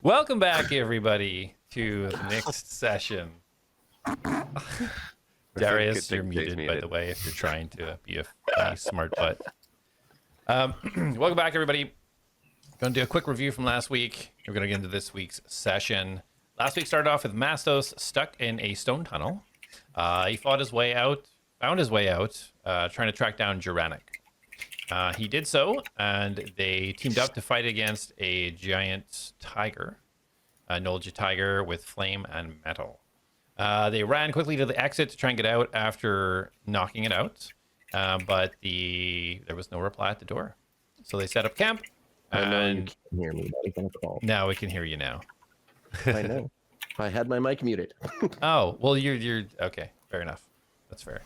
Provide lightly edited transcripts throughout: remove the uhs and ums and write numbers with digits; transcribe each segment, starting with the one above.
Welcome back, everybody, to the next session. Darius, you're muted, by the way, if you're trying to be a funny smart butt. Welcome back, everybody. Going to do a quick review from last week. We're going to get into this week's session. Last week started off with Mastos stuck in a stone tunnel. He found his way out, trying to track down Juranic. He did so, and they teamed up to fight against a giant tiger, a Nolja tiger with flame and metal. They ran quickly to the exit to try and get out after knocking it out, but there was no reply at the door. So they set up camp. I know you can't hear me, but I'm gonna call. Now we can hear you now. I know. I had my mic muted. Oh, well, you're okay. Fair enough. That's fair.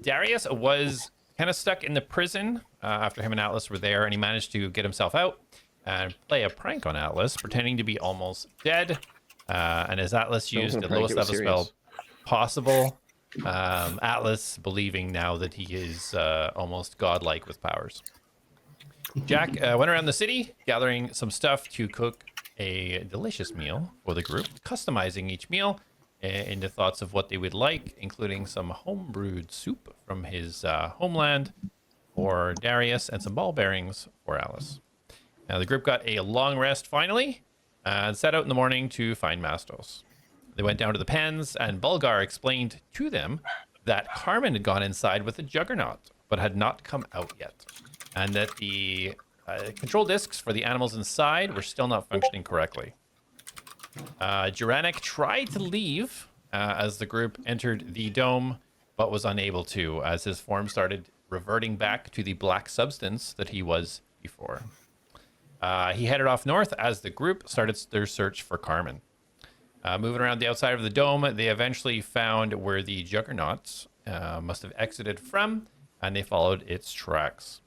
Darius was kind of stuck in the prison after him and A.T.L.A.S were there, and he managed to get himself out and play a prank on A.T.L.A.S, pretending to be almost dead. And as A.T.L.A.S used the lowest level spell possible, A.T.L.A.S believing now that he is almost godlike with powers. Jak went around the city, gathering some stuff to cook a delicious meal for the group, customizing each meal into thoughts of what they would like, including some home-brewed soup from his homeland for Darius and some ball bearings for A.T.L.A.S. Now, the group got a long rest finally and set out in the morning to find Mastos. They went down to the pens, and Bulgar explained to them that Carmen had gone inside with the Juggernaut, but had not come out yet, and that the control discs for the animals inside were still not functioning correctly. Juranic tried to leave as the group entered the dome, but was unable to, as his form started reverting back to the black substance that he was before. He headed off north as the group started their search for Carmen. Moving around the outside of the dome, they eventually found where the Juggernauts must have exited from, and they followed its tracks.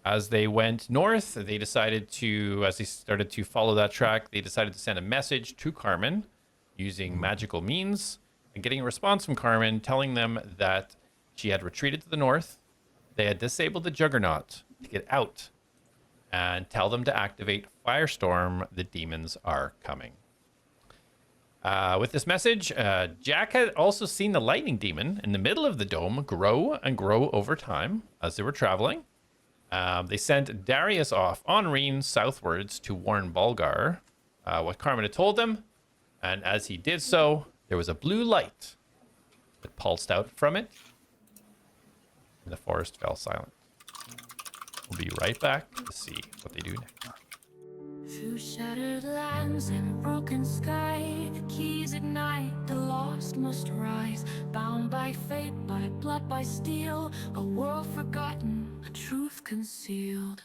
As they went north, as they started to follow that track, they decided to send a message to Carmen using magical means, and getting a response from Carmen telling them that she had retreated to the north, they had disabled the Juggernaut to get out, and tell them to activate Firestorm, the demons are coming. With this message, Jak had also seen the lightning demon in the middle of the dome grow and grow over time as they were traveling. They sent Darius off on Reen southwards to warn Bulgar what Carmen had told them, and as he did so, there was a blue light that pulsed out from it, and the forest fell silent. We'll be right back to see what they do next. Through shattered lands and broken sky, the keys ignite, the lost must rise. Bound by fate, by blood, by steel, a world forgotten, a truth concealed.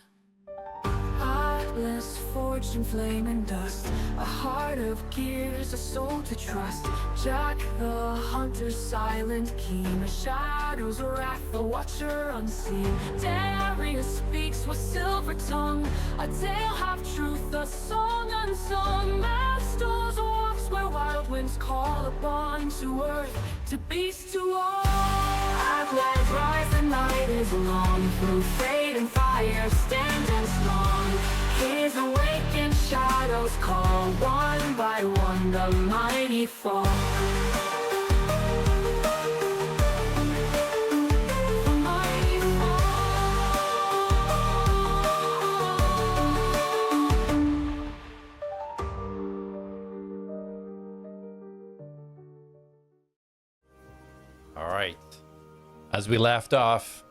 Heartless, forged in flame and dust, a heart of gears, a soul to trust. Jak the hunter, silent keen, a shadow's wrath, the watcher unseen. Darius speaks with silver tongue, a tale half truth, a song unsung. Mastos walks where wild winds call upon, to earth, to beast, to all. ATLADS rise, the night is long, through fate and fire, standing strong. His awakened shadows call, one by one the mighty fall. The mighty fall. All right. As we left off,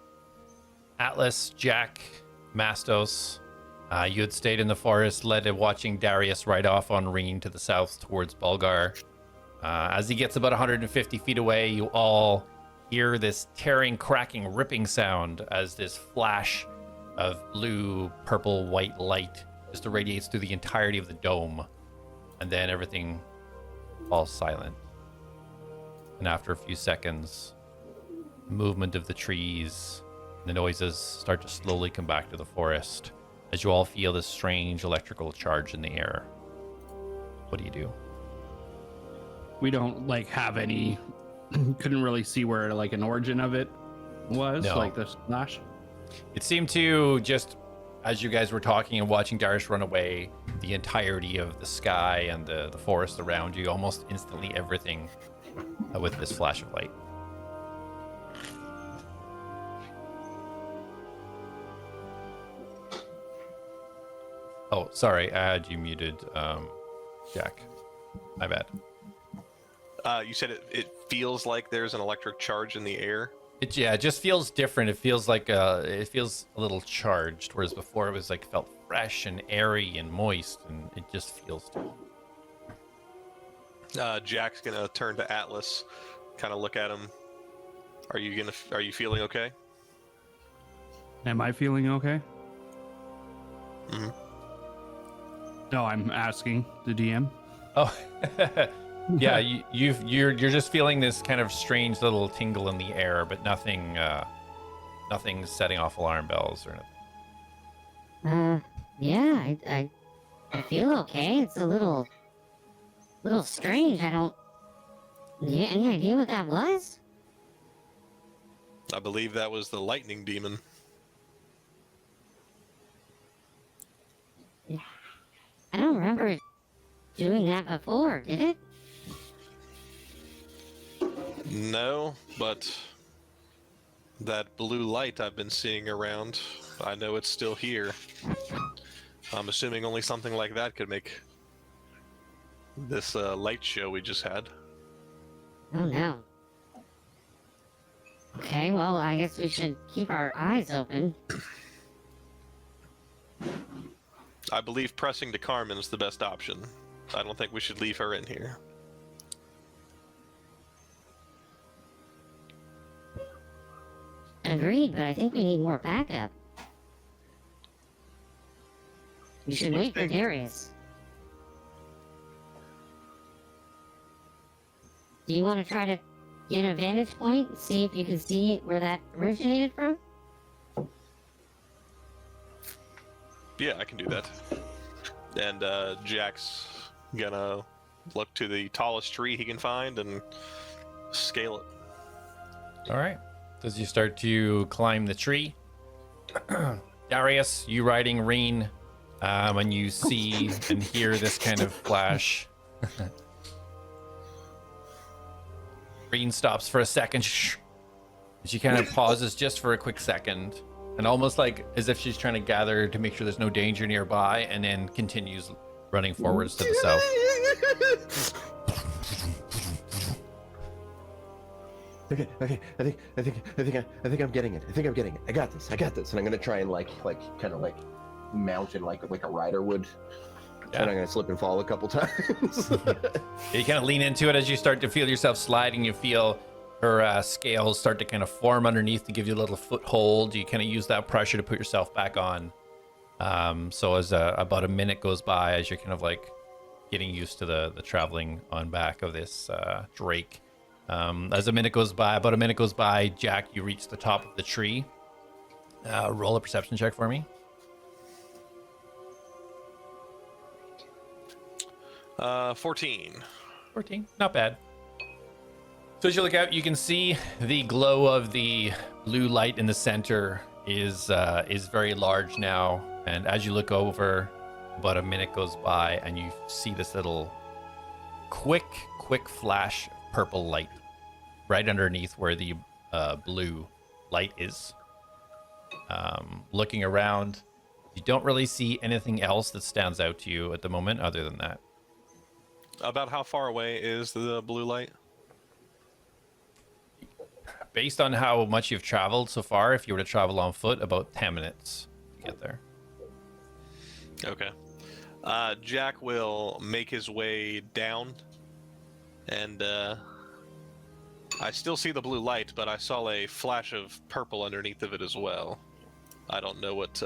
A.T.L.A.S, Jak, Mastos, you had stayed in the forest, led to watching Darius ride off on Reen to the south towards Bulgar. As he gets about 150 feet away, you all hear this tearing, cracking, ripping sound as this flash of blue, purple, white light just irradiates through the entirety of the dome. And then everything falls silent. And after a few seconds, the movement of the trees, the noises start to slowly come back to the forest as you all feel this strange electrical charge in the air. What do you do? We don't have any, couldn't really see where an origin of it was, No. like the splash. It seemed to just, as you guys were talking and watching Darius run away, the entirety of the sky and the forest around you, almost instantly everything with this flash of light. Oh, sorry, I had you muted, Jak. My bad. You said it feels like there's an electric charge in the air. It just feels different. It feels like it feels a little charged, whereas before it was like felt fresh and airy and moist, and it just feels different. Jack's gonna turn to Atlas, kind of look at him. Are you feeling okay? Am I feeling okay? Mm-hmm. No, I'm asking the DM. Oh, yeah. You're just feeling this kind of strange little tingle in the air, but nothing setting off alarm bells or anything. Yeah, I feel okay. It's a little strange. I don't. Yeah, any idea what that was? I believe that was the lightning demon. I don't remember it doing that before, did it? No, but that blue light I've been seeing around, I know it's still here. I'm assuming only something like that could make this light show we just had. Oh no. Okay, well, I guess we should keep our eyes open. I believe pressing to Carmen is the best option. I don't think we should leave her in here. Agreed, but I think we need more backup. We should wait for Darius. Do you want to try to get a vantage point and see if you can see where that originated from? Yeah, I can do that. And Jack's gonna look to the tallest tree he can find and scale it. All right. As you start to climb the tree, Darius, you riding Rain, when you see and hear this kind of flash. Rain stops for a second. She kind of pauses just for a quick second, and almost like as if she's trying to gather to make sure there's no danger nearby, and then continues running forwards to the south. Okay. I think I'm getting it. I got this. And I'm gonna try and kind of mount in like a rider would. Yeah. And I'm gonna slip and fall a couple times. You kind of lean into it as you start to feel yourself sliding. You feel her scales start to kind of form underneath to give you a little foothold. You kind of use that pressure to put yourself back on. So as about a minute goes by, as you're kind of like getting used to the traveling on back of this drake. As about a minute goes by, Jak, you reach the top of the tree. Roll a perception check for me. 14. 14, not bad. So as you look out, you can see the glow of the blue light in the center is very large now. And as you look over, about a minute goes by, and you see this little quick flash of purple light right underneath where the blue light is. Looking around, you don't really see anything else that stands out to you at the moment other than that. About how far away is the blue light? Based on how much you've traveled so far, if you were to travel on foot, about 10 minutes to get there. Okay. Jak will make his way down, and I still see the blue light, but I saw a flash of purple underneath of it as well. I don't know what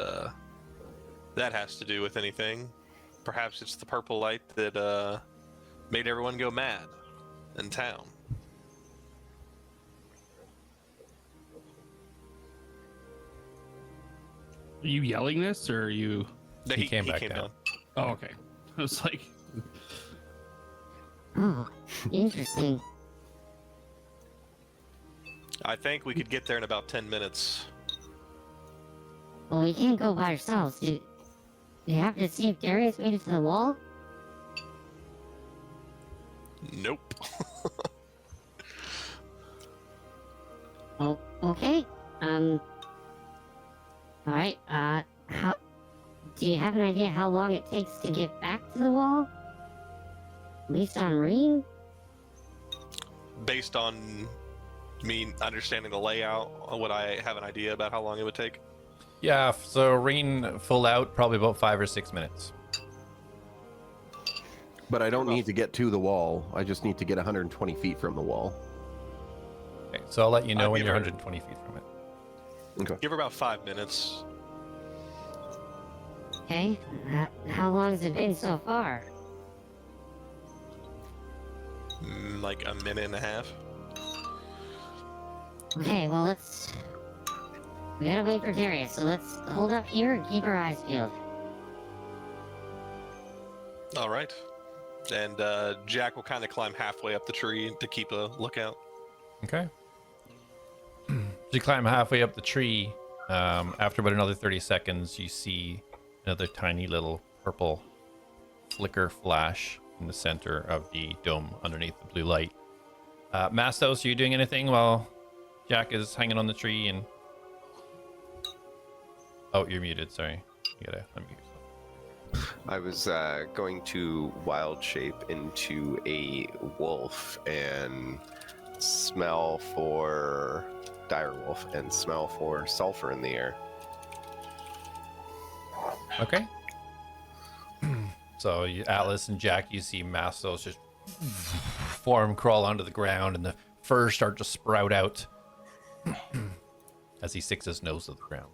that has to do with anything. Perhaps it's the purple light that made everyone go mad in town. Are you yelling this, or are you? He came back down. Oh, okay. I was like, Oh, interesting. I think we could get there in about 10 minutes. Well, we can't go by ourselves, dude. You have to see if Darius made it to the wall? Nope. Oh, okay. Alright, how... Do you have an idea how long it takes to get back to the wall? At least on Reen? Based on me understanding the layout, would I have an idea about how long it would take? Yeah, so rain full out, probably about 5 or 6 minutes. But I don't need to get to the wall. I just need to get 120 feet from the wall. Okay, so I'll let you know when give you're her- 120 feet from it. Okay. Give her about 5 minutes. Okay. How long has it been so far? Like a minute and a half. Okay, well, let's... We gotta wait for Darius, so let's hold up here and keep our eyes peeled. All right. And Jak will kind of climb halfway up the tree to keep a lookout. Okay. As you climb halfway up the tree, after about another 30 seconds, you see another tiny little purple flicker flash in the center of the dome underneath the blue light. Mastos, are you doing anything while Jak is hanging on the tree? And oh, you're muted. Sorry, you gotta unmute yourself. I was going to wild shape into a wolf and smell for dire wolf and smell for sulfur in the air. Okay. So Atlas and Jak, you see Mastos just form crawl onto the ground, and the fur start to sprout out as he sticks his nose to the ground.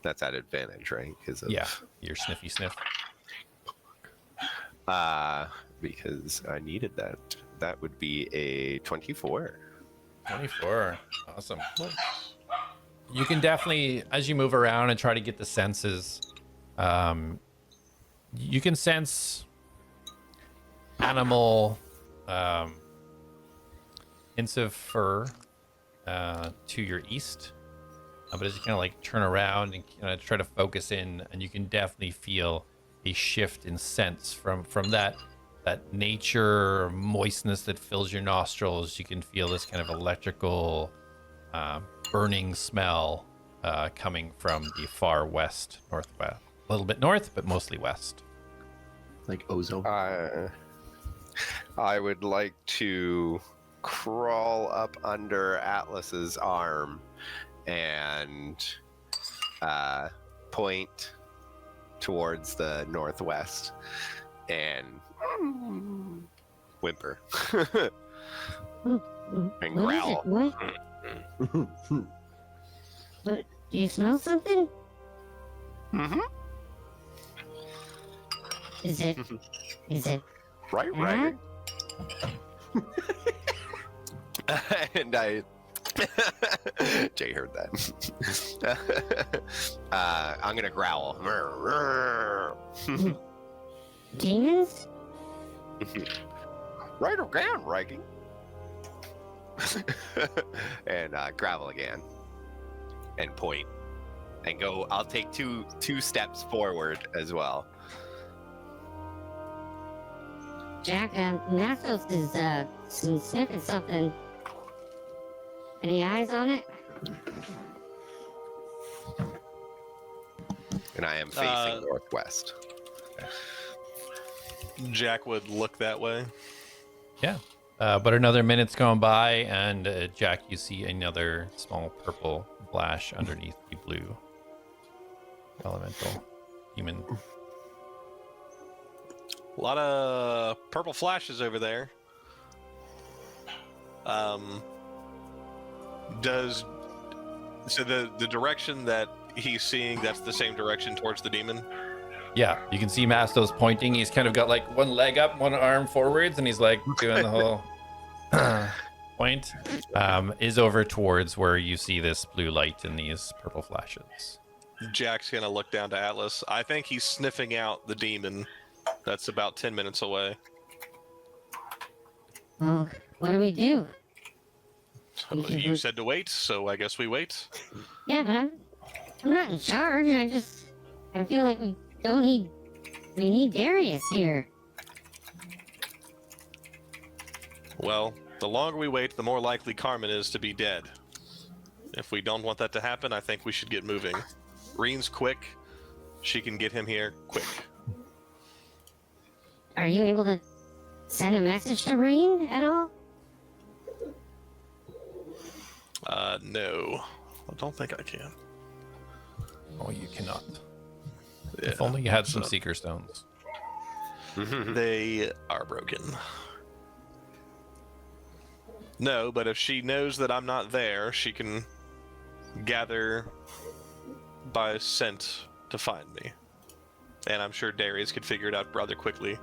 That's at advantage, right? Yeah, your sniffy sniff. Because I needed that. That would be a 24. 24. Awesome. You can definitely, as you move around and try to get the senses, you can sense animal hints of fur to your east. But as you kind of like turn around and kind of try to focus in, and you can definitely feel a shift in sense from that nature moistness that fills your nostrils. You can feel this kind of electrical burning smell coming from the far west, northwest, a little bit north, but mostly west. Like ozone. I would like to crawl up under Atlas's arm and point towards the northwest and whimper and growl. What? What? Do you smell something? Mm-hmm. Is it? Right. And I Jay heard that. I'm gonna growl. Demons? Right around, Riking. And gravel again. And point. And go. I'll take two steps forward as well. Jak, Mastos is sniffing something. Any eyes on it? And I am facing northwest. Jak would look that way. Yeah. But another minute's gone by, and Jak, you see another small purple flash underneath the blue elemental human. A lot of purple flashes over there. The direction that he's seeing, that's the same direction towards the demon? Yeah, you can see Mastos pointing. He's kind of got like one leg up, one arm forwards, and he's like doing the whole point. Is over towards where you see this blue light and these purple flashes. Jak's gonna look down to Atlas. I think he's sniffing out the demon. That's about 10 minutes away. Well, what do we do? You said to wait, so I guess we wait. Yeah, but I'm not in charge. I feel like we need Darius here. Well, the longer we wait, the more likely Carmen is to be dead. If we don't want that to happen, I think we should get moving. Reen's quick. She can get him here quick. Are you able to send a message to Reen at all? No. I don't think I can. Oh, you cannot. Yeah, If only you had some so- seeker stones. They are broken. No, but if she knows that I'm not there, she can gather by scent to find me. And I'm sure Darius could figure it out rather quickly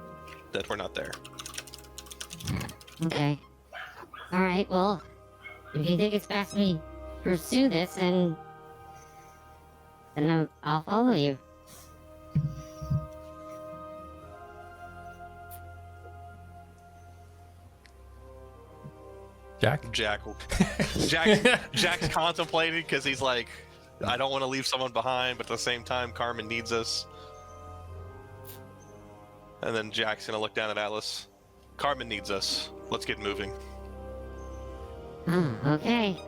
that we're not there. Okay. Alright, well, if you think it's best we pursue this, then I'll follow you. Jack? Jack's contemplating because he's like, I don't want to leave someone behind, but at the same time, Carmen needs us. And then Jack's gonna look down at Atlas. Carmen needs us. Let's get moving. Oh, okay.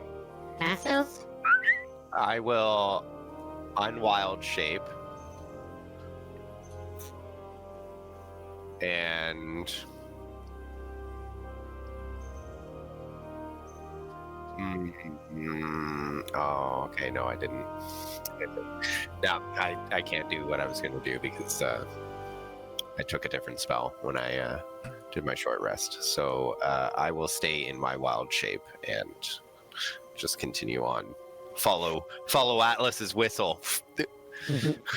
Mastos? I will unwild shape and oh, okay. No, I didn't. No, I can't do what I was going to do because I took a different spell when I did my short rest. So I will stay in my wild shape and just continue on. Follow Atlas's whistle.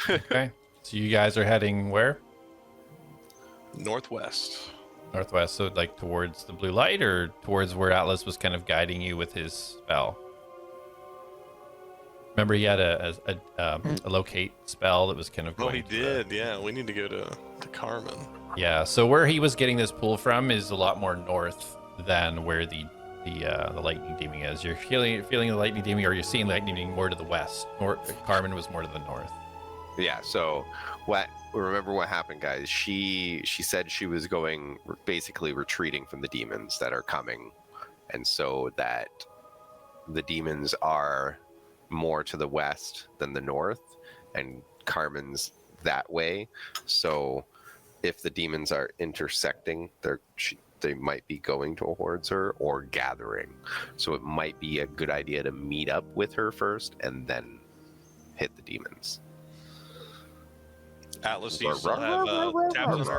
Okay. So you guys are heading where? Northwest. Northwest, so like towards the blue light or towards where Atlas was kind of guiding you with his spell? Remember he had a locate spell that was kind of Oh, going he to did. Yeah, we need to go to Carmen. Yeah, so where he was getting this pull from is a lot more north than where the lightning demon is. You're feeling the lightning demon, or you're seeing lightning demon more to the west. Carmen was more to the north. Yeah, so remember what happened, guys. She said she was going basically retreating from the demons that are coming, and so that the demons are more to the west than the north, and Carmen's that way. So if the demons are intersecting, they might be going towards her or gathering. So it might be a good idea to meet up with her first and then hit the demons. Atlas, do you still have tablets?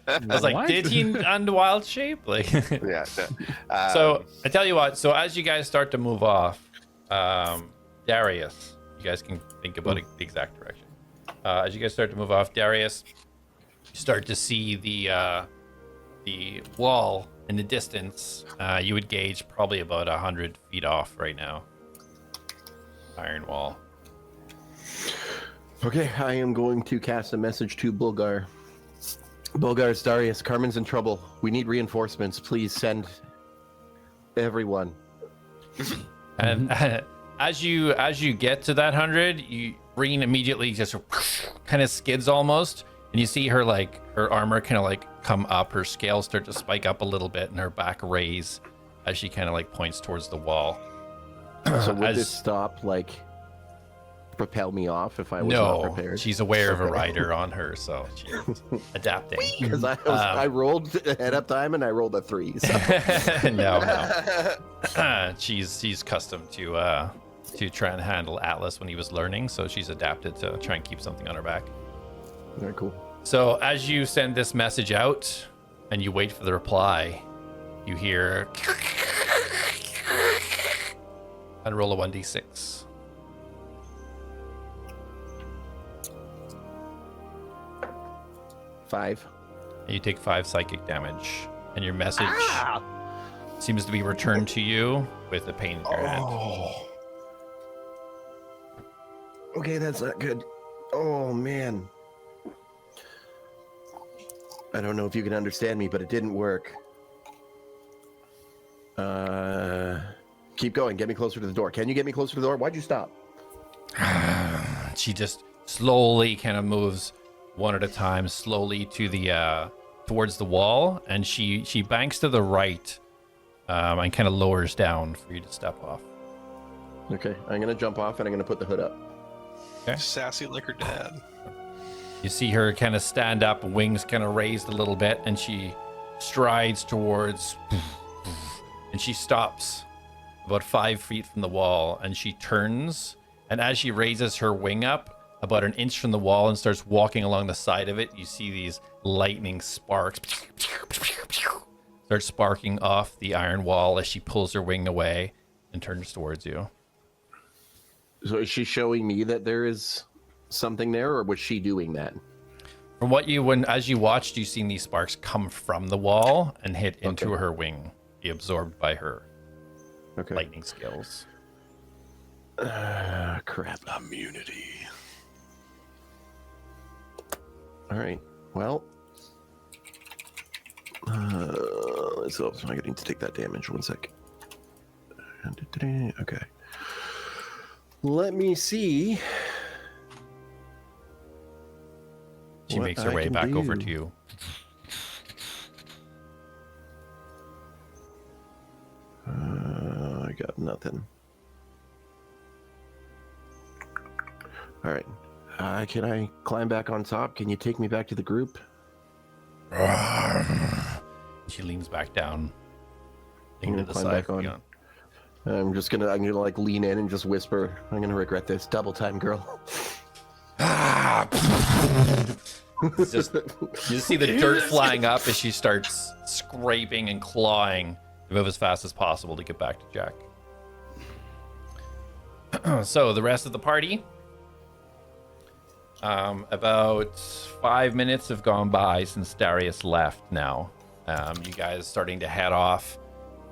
I was like, What? did he unwild shape? Like, Yeah. so I tell you what. So as you guys start to move off, Darius, you guys can think about the exact direction. As you guys start to move off, Darius, you start to see the wall in the distance. You would gauge probably about 100 feet off right now. Iron wall. Okay, I am going to cast a message to Bulgar. Bulgar's Darius, Carmen's in trouble. We need reinforcements. Please send everyone. And as you get to that 100, Reen immediately just kind of skids almost, and you see her armor kind of come up, her scales start to spike up a little bit, and her back raise as she kind of points towards the wall. So would this stop propel me off if I was not No, prepared? she's aware of a rider on her, so she's adapting. Because I rolled ahead of time and I rolled a 3. So. No. She's accustomed to try and handle Atlas when he was learning, so she's adapted to try and keep something on her back. Very cool. So as you send this message out and you wait for the reply, you hear and roll a 1d6. Five. And you take 5 psychic damage, and your message seems to be returned to you with a pain in your hand. Oh. Okay, that's not good. Oh, man. I don't know if you can understand me, but it didn't work. Keep going. Get me closer to the door. Can you get me closer to the door? Why'd you stop? She just slowly kind of moves one at a time, slowly to the towards the wall, and she banks to the right, and kind of lowers down for you to step off. Okay, I'm gonna jump off and I'm gonna put the hood up. Sassy like her dad. You see her kind of stand up, wings kind of raised a little bit, and she strides towards, and she stops about 5 feet from the wall, and she turns, and as she raises her wing up about an inch from the wall and starts walking along the side of it, you see these lightning sparks start sparking off the iron wall as she pulls her wing away and turns towards you. So is she showing me that there is something there, or was she doing that? From what as you watched, you seen these sparks come from the wall and hit into her wing, be absorbed by her lightning skills. Crap. Immunity. All right. Well, so I'm getting to take that damage. 1 sec. Okay. Let me see. She what makes her I way can back over do. to you. I got nothing. All right. Can I climb back on top? Can you take me back to the group? She leans back down. I'm Into gonna the climb side back on. again. I'm gonna like lean in and just whisper. I'm gonna regret this. Double time, girl. It's just, you see the dirt flying up as she starts scraping and clawing to move as fast as possible to get back to Jack. So the rest of the party, about 5 minutes have gone by since Darius left now. You guys starting to head off.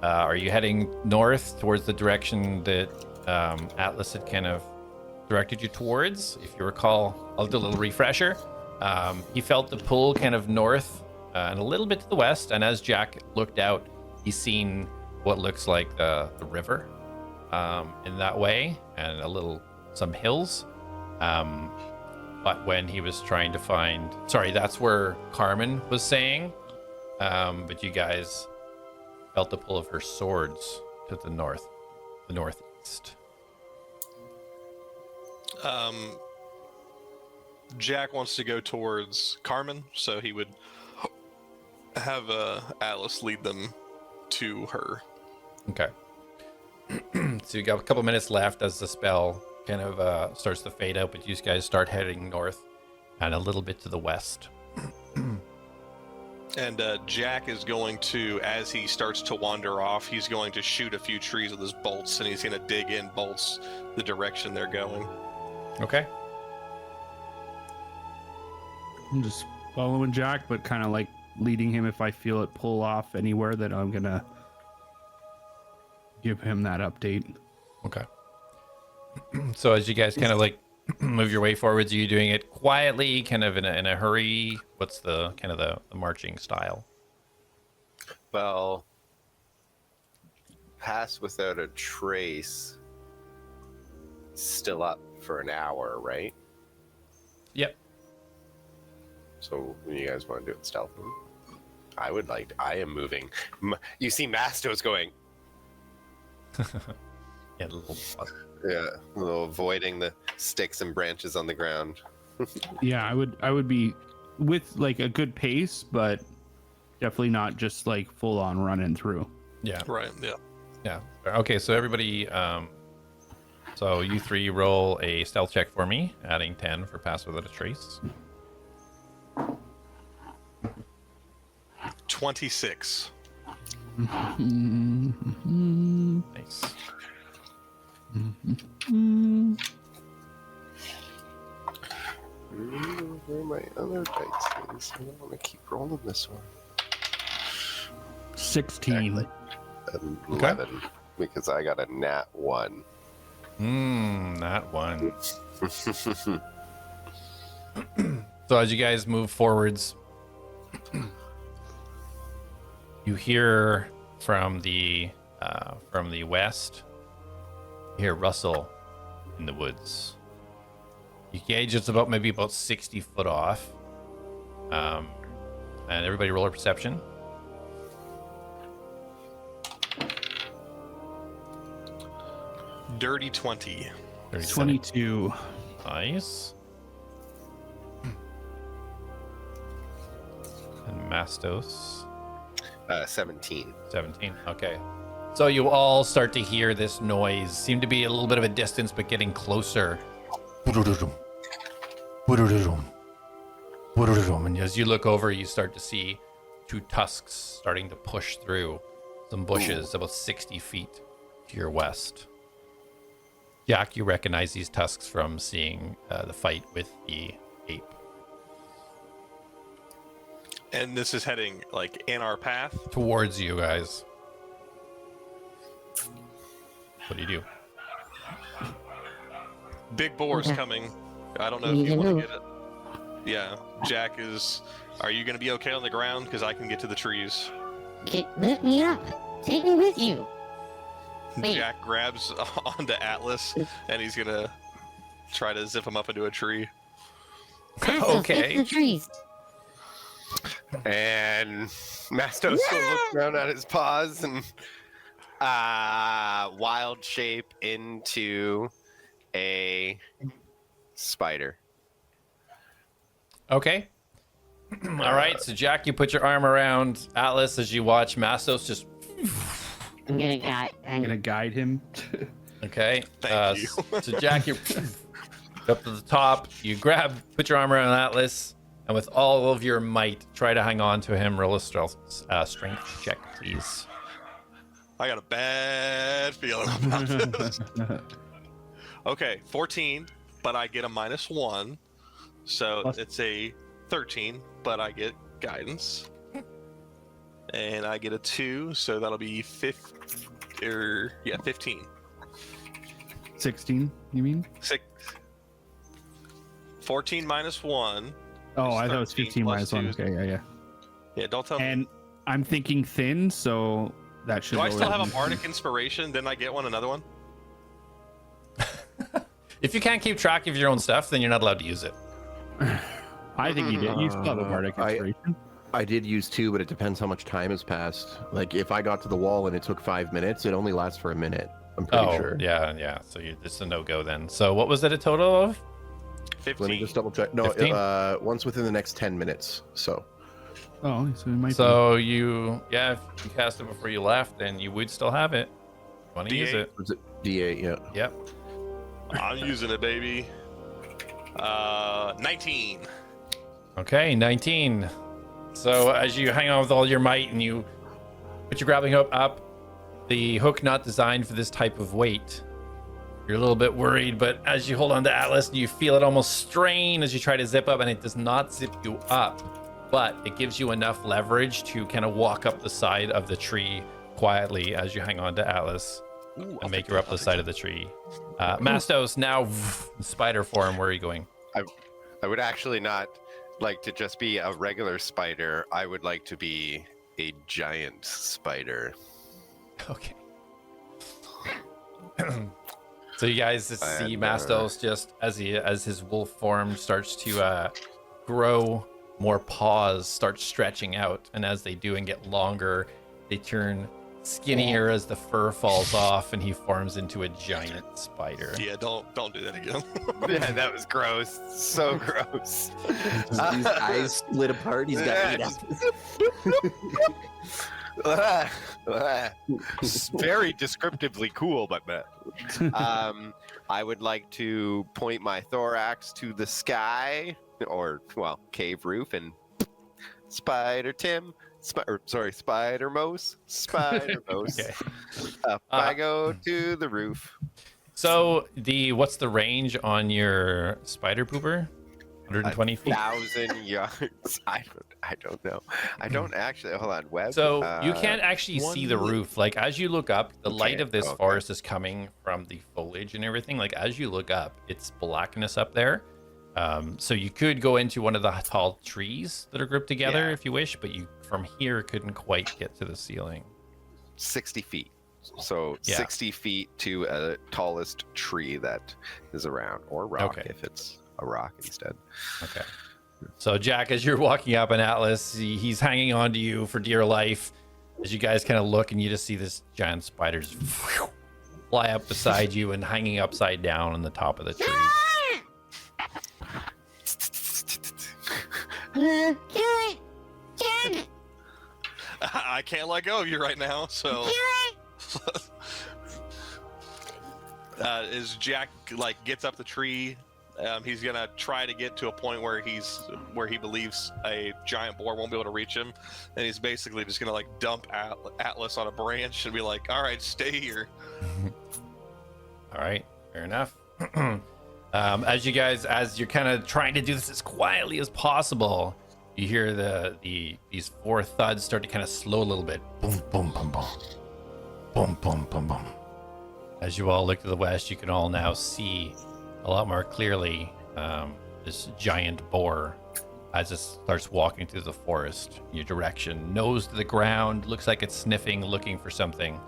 Are you heading north towards the direction that Atlas had kind of directed you towards? If you recall, I'll do a little refresher. He felt the pull kind of north and a little bit to the west, and as Jack looked out, he's seen what looks like the river in that way, and some hills. But when he was trying to find, that's where Carmen was saying, but you guys felt the pull of her swords to the northeast. Jack wants to go towards Carmen, so he would have Atlas lead them to her. Okay. So you got a couple minutes left as the spell kind of starts to fade out, but you guys start heading north and a little bit to the west. And Jack is going to, as he starts to wander off, he's going to shoot a few trees with his bolts, and he's going to dig in bolts the direction they're going. Okay. I'm just following Jack, but kind of like leading him if I feel it pull off anywhere that I'm gonna give him that update. Okay. So as you guys kind of like move your way forwards, are you doing it quietly, kind of in a hurry? What's the kind of the marching style? Well, pass without a trace. Still up for an hour, right? Yep. So you guys want to do it stealthily? I am moving. You see Mastos going. Yeah, little. Yeah, a little avoiding the sticks and branches on the ground. Yeah, I would be with like a good pace, but definitely not just like full on running through. Yeah. Right, yeah. Yeah. Okay, so everybody, so you three roll a stealth check for me, adding 10 for pass without a trace. 26. Nice. Where my other dice is? I don't want to keep rolling this one. 16. 11, because I got a nat 1. That one. So as you guys move forwards, you hear from the west You hear rustle in the woods. You gauge it's maybe about 60 foot off. And everybody roll a perception. Dirty 20. 22. Nice. And Mastos. 17. 17. Okay. So you all start to hear this noise. Seem to be a little bit of a distance, but getting closer. And as you look over, you start to see two tusks starting to push through some bushes about 60 feet to your west. Jak, you recognize these tusks from seeing the fight with the ape. And this is heading, like, in our path? Towards you guys. What do you do? Big boar's coming. I don't know if you want to get it. Yeah, Jak is... Are you going to be okay on the ground? Because I can get to the trees. Lift me up. Take me with you. Wait. Jak grabs onto A.T.L.A.S, and he's going to try to zip him up into a tree. Mastos, Okay. fix the trees. And Mastos will look down at his paws and wild shape into a spider. Okay. All right. So, Jak, you put your arm around A.T.L.A.S as you watch Mastos just... I'm gonna Guide him. Okay. Thank you. So, Jak, you're up to the top. You put your arm around A.T.L.A.S, and with all of your might, try to hang on to him. Roll a strength check, please. I got a bad feeling about this. Okay, 14, but I get a -1. So it's a 13, but I get guidance. And I get a 2, so that'll be 15. 16, you mean? 14 -1. Oh, It's I thought it was 13 15 plus minus 1. 2. Okay, yeah. Yeah, don't tell me. And I'm thinking thin, so that should Do I lower still have it. a bardic inspiration? Didn't I get another one? If you can't keep track of your own stuff, then you're not allowed to use it. I think you did. You still have a bardic inspiration. I did use 2, but it depends how much time has passed. Like, if I got to the wall and it took 5 minutes, it only lasts for a minute. I'm pretty sure. Yeah. So it's a no-go then. So what was it a total of? 15. Let me just double check. No, 15? once within the next 10 minutes. So. Oh, so it might So if you cast it before you left, then you would still have it. Want to use D8. it? Was it D8? Yeah. Yep. I'm using it, baby. 19. Okay, 19. So as you hang on with all your might and you put your grappling hook up, the hook not designed for this type of weight. You're a little bit worried, but as you hold on to A.T.L.A.S, you feel it almost strain as you try to zip up, and it does not zip you up, but it gives you enough leverage to kind of walk up the side of the tree quietly as you hang on to A.T.L.A.S and make her up the side of the tree. Mastos, now spider form, where are you going? I would actually not like to just be a regular spider. I would like to be a giant spider. Okay. So you guys see Mastos just as his wolf form starts to grow, more paws start stretching out, and as they do and get longer, they turn skinnier as the fur falls off, and he forms into a giant spider. Yeah, don't do that again. Yeah, that was gross. So gross. His eyes split apart. He's got 8 It's very descriptively cool, but I would like to point my thorax to the sky, or cave roof, and Spider Mose. Okay. Up I go to the roof. So what's the range on your spider pooper? 120 feet. 1,000 yards. I don't know. I don't actually. Hold on, web. So you can't actually see the roof. Like as you look up, the light of this okay. forest is coming from the foliage and everything. Like as you look up, it's blackness up there. So you could go into one of the tall trees that are grouped together if you wish, but you from here couldn't quite get to the ceiling. 60 feet. So Yeah. 60 feet to a tallest tree that is around, or rock Okay. if it's a rock instead. Okay. So, Jak, as you're walking up on Atlas, he's hanging on to you for dear life. As you guys kind of look, and you just see this giant spider just fly up beside you and hanging upside down on the top of the tree. Kill it! Jak! I can't let go of you right now, so. As Jak like gets up the tree, he's gonna try to get to a point where he believes a giant boar won't be able to reach him, and he's basically just gonna like dump Atlas on a branch and be like, "All right, stay here." All right, fair enough. As you're kind of trying to do this as quietly as possible, you hear these 4 thuds start to kind of slow a little bit. Boom, boom, boom, boom, boom, boom, boom, boom. As you all look to the west, you can all now see a lot more clearly this giant boar as it starts walking through the forest in your direction, nose to the ground, looks like it's sniffing, looking for something.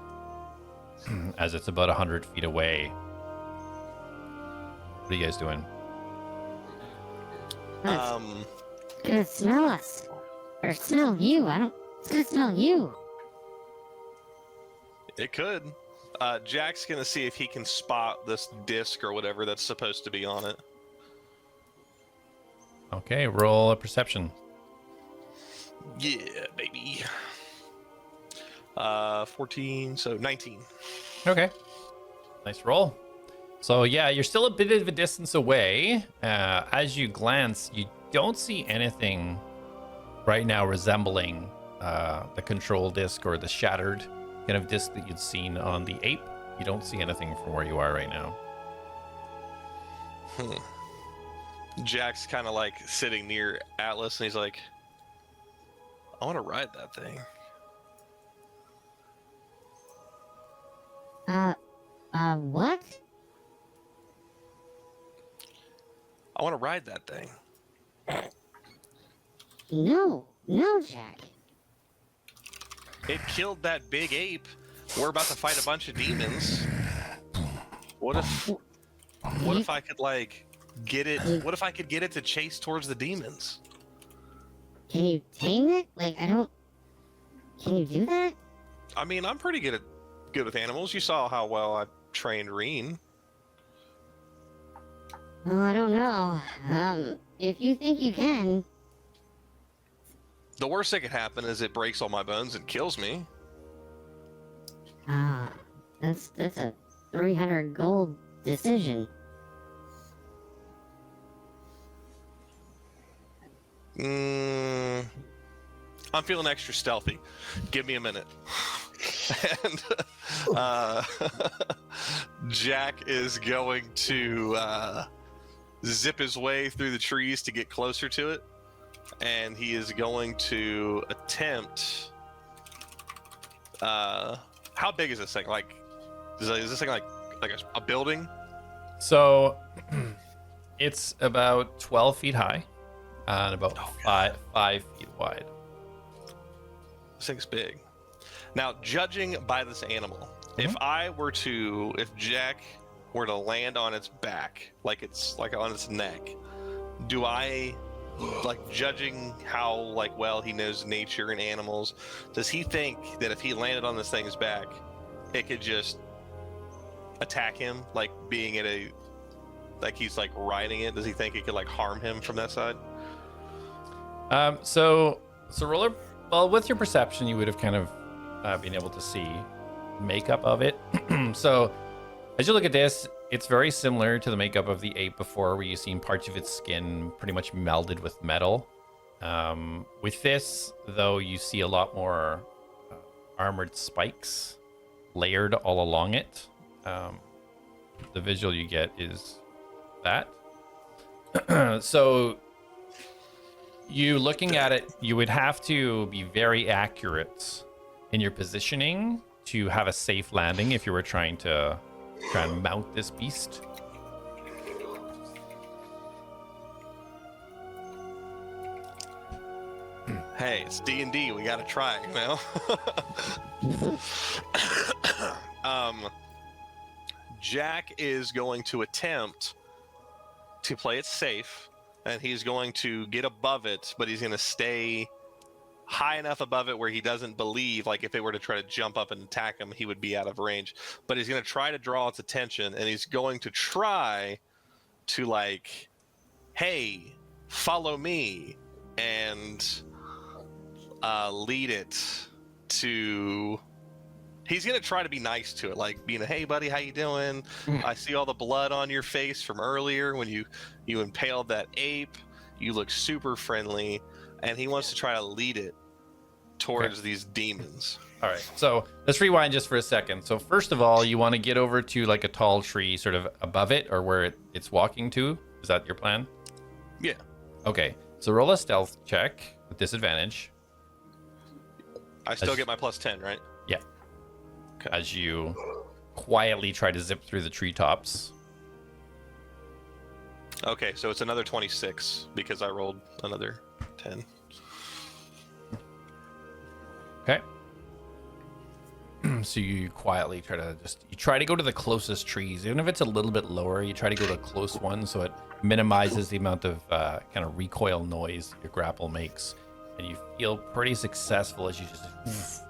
As it's about 100 feet away. What are you guys doing? It's gonna smell us. Or smell you. It's gonna smell you. It could. Jak's gonna see if he can spot this disc or whatever that's supposed to be on it. Okay, roll a perception. Yeah, baby. 14, so 19. Okay. Nice roll. So yeah, you're still a bit of a distance away. As you glance, you don't see anything right now resembling the control disc or the shattered kind of disc that you'd seen on the ape. You don't see anything from where you are right now. Jak's kind of like sitting near Atlas, and he's like, "I want to ride that thing." What? I want to ride that thing. No, Jak. It killed that big ape. We're about to fight a bunch of demons. What if I could like get it? What if I could get it to chase towards the demons? Can you tame it? Can you do that? I mean, I'm pretty good with animals. You saw how well I trained Reen. Oh, I don't know. If you think you can. The worst that could happen is it breaks all my bones and kills me. That's a 300 gold decision. I'm feeling extra stealthy. Give me a minute. And Jak is going to zip his way through the trees to get closer to it, and he is going to attempt. How big is this thing? Like, is this thing like a building? So it's about 12 feet high and about 5 feet wide. This thing's big. Now, judging by this animal, if Jak were to land on its back, like it's like on its neck, do I, like, judging how like well he knows nature and animals, does he think that if he landed on this thing's back, it could just attack him, like being at a, like he's like riding it? Does he think it could like harm him from that side? So roller. Well, with your perception, you would have kind of been able to see makeup of it. So as you look at this, it's very similar to the makeup of the ape before, where you've seen parts of its skin pretty much melded with metal. With this, though, you see a lot more armored spikes layered all along it. The visual you get is that. So you looking at it, you would have to be very accurate in your positioning to have a safe landing if you were trying to try and mount this beast. Hey, it's D&D. We gotta try, you know. Jack is going to attempt to play it safe, and he's going to get above it, but he's going to stay high enough above it where he doesn't believe, like, if it were to try to jump up and attack him, he would be out of range. But he's going to try to draw its attention, and he's going to try to, like, hey, follow me, and lead it to... He's going to try to be nice to it, like being, hey, buddy, how you doing? I see all the blood on your face from earlier when you impaled that ape. You look super friendly. And he wants to try to lead it towards these demons. All right, so let's rewind just for a second. So first of all, you want to get over to like a tall tree sort of above it or where it's walking to. Is that your plan? Yeah. Okay, so roll a stealth check with disadvantage. I still get my +10, right? Yeah. As you quietly try to zip through the treetops. Okay, so it's another 26 because I rolled another 10. Okay. So you quietly try to go to the closest trees, even if it's a little bit lower. You try to go to a close one so it minimizes the amount of kind of recoil noise your grapple makes, and you feel pretty successful as you just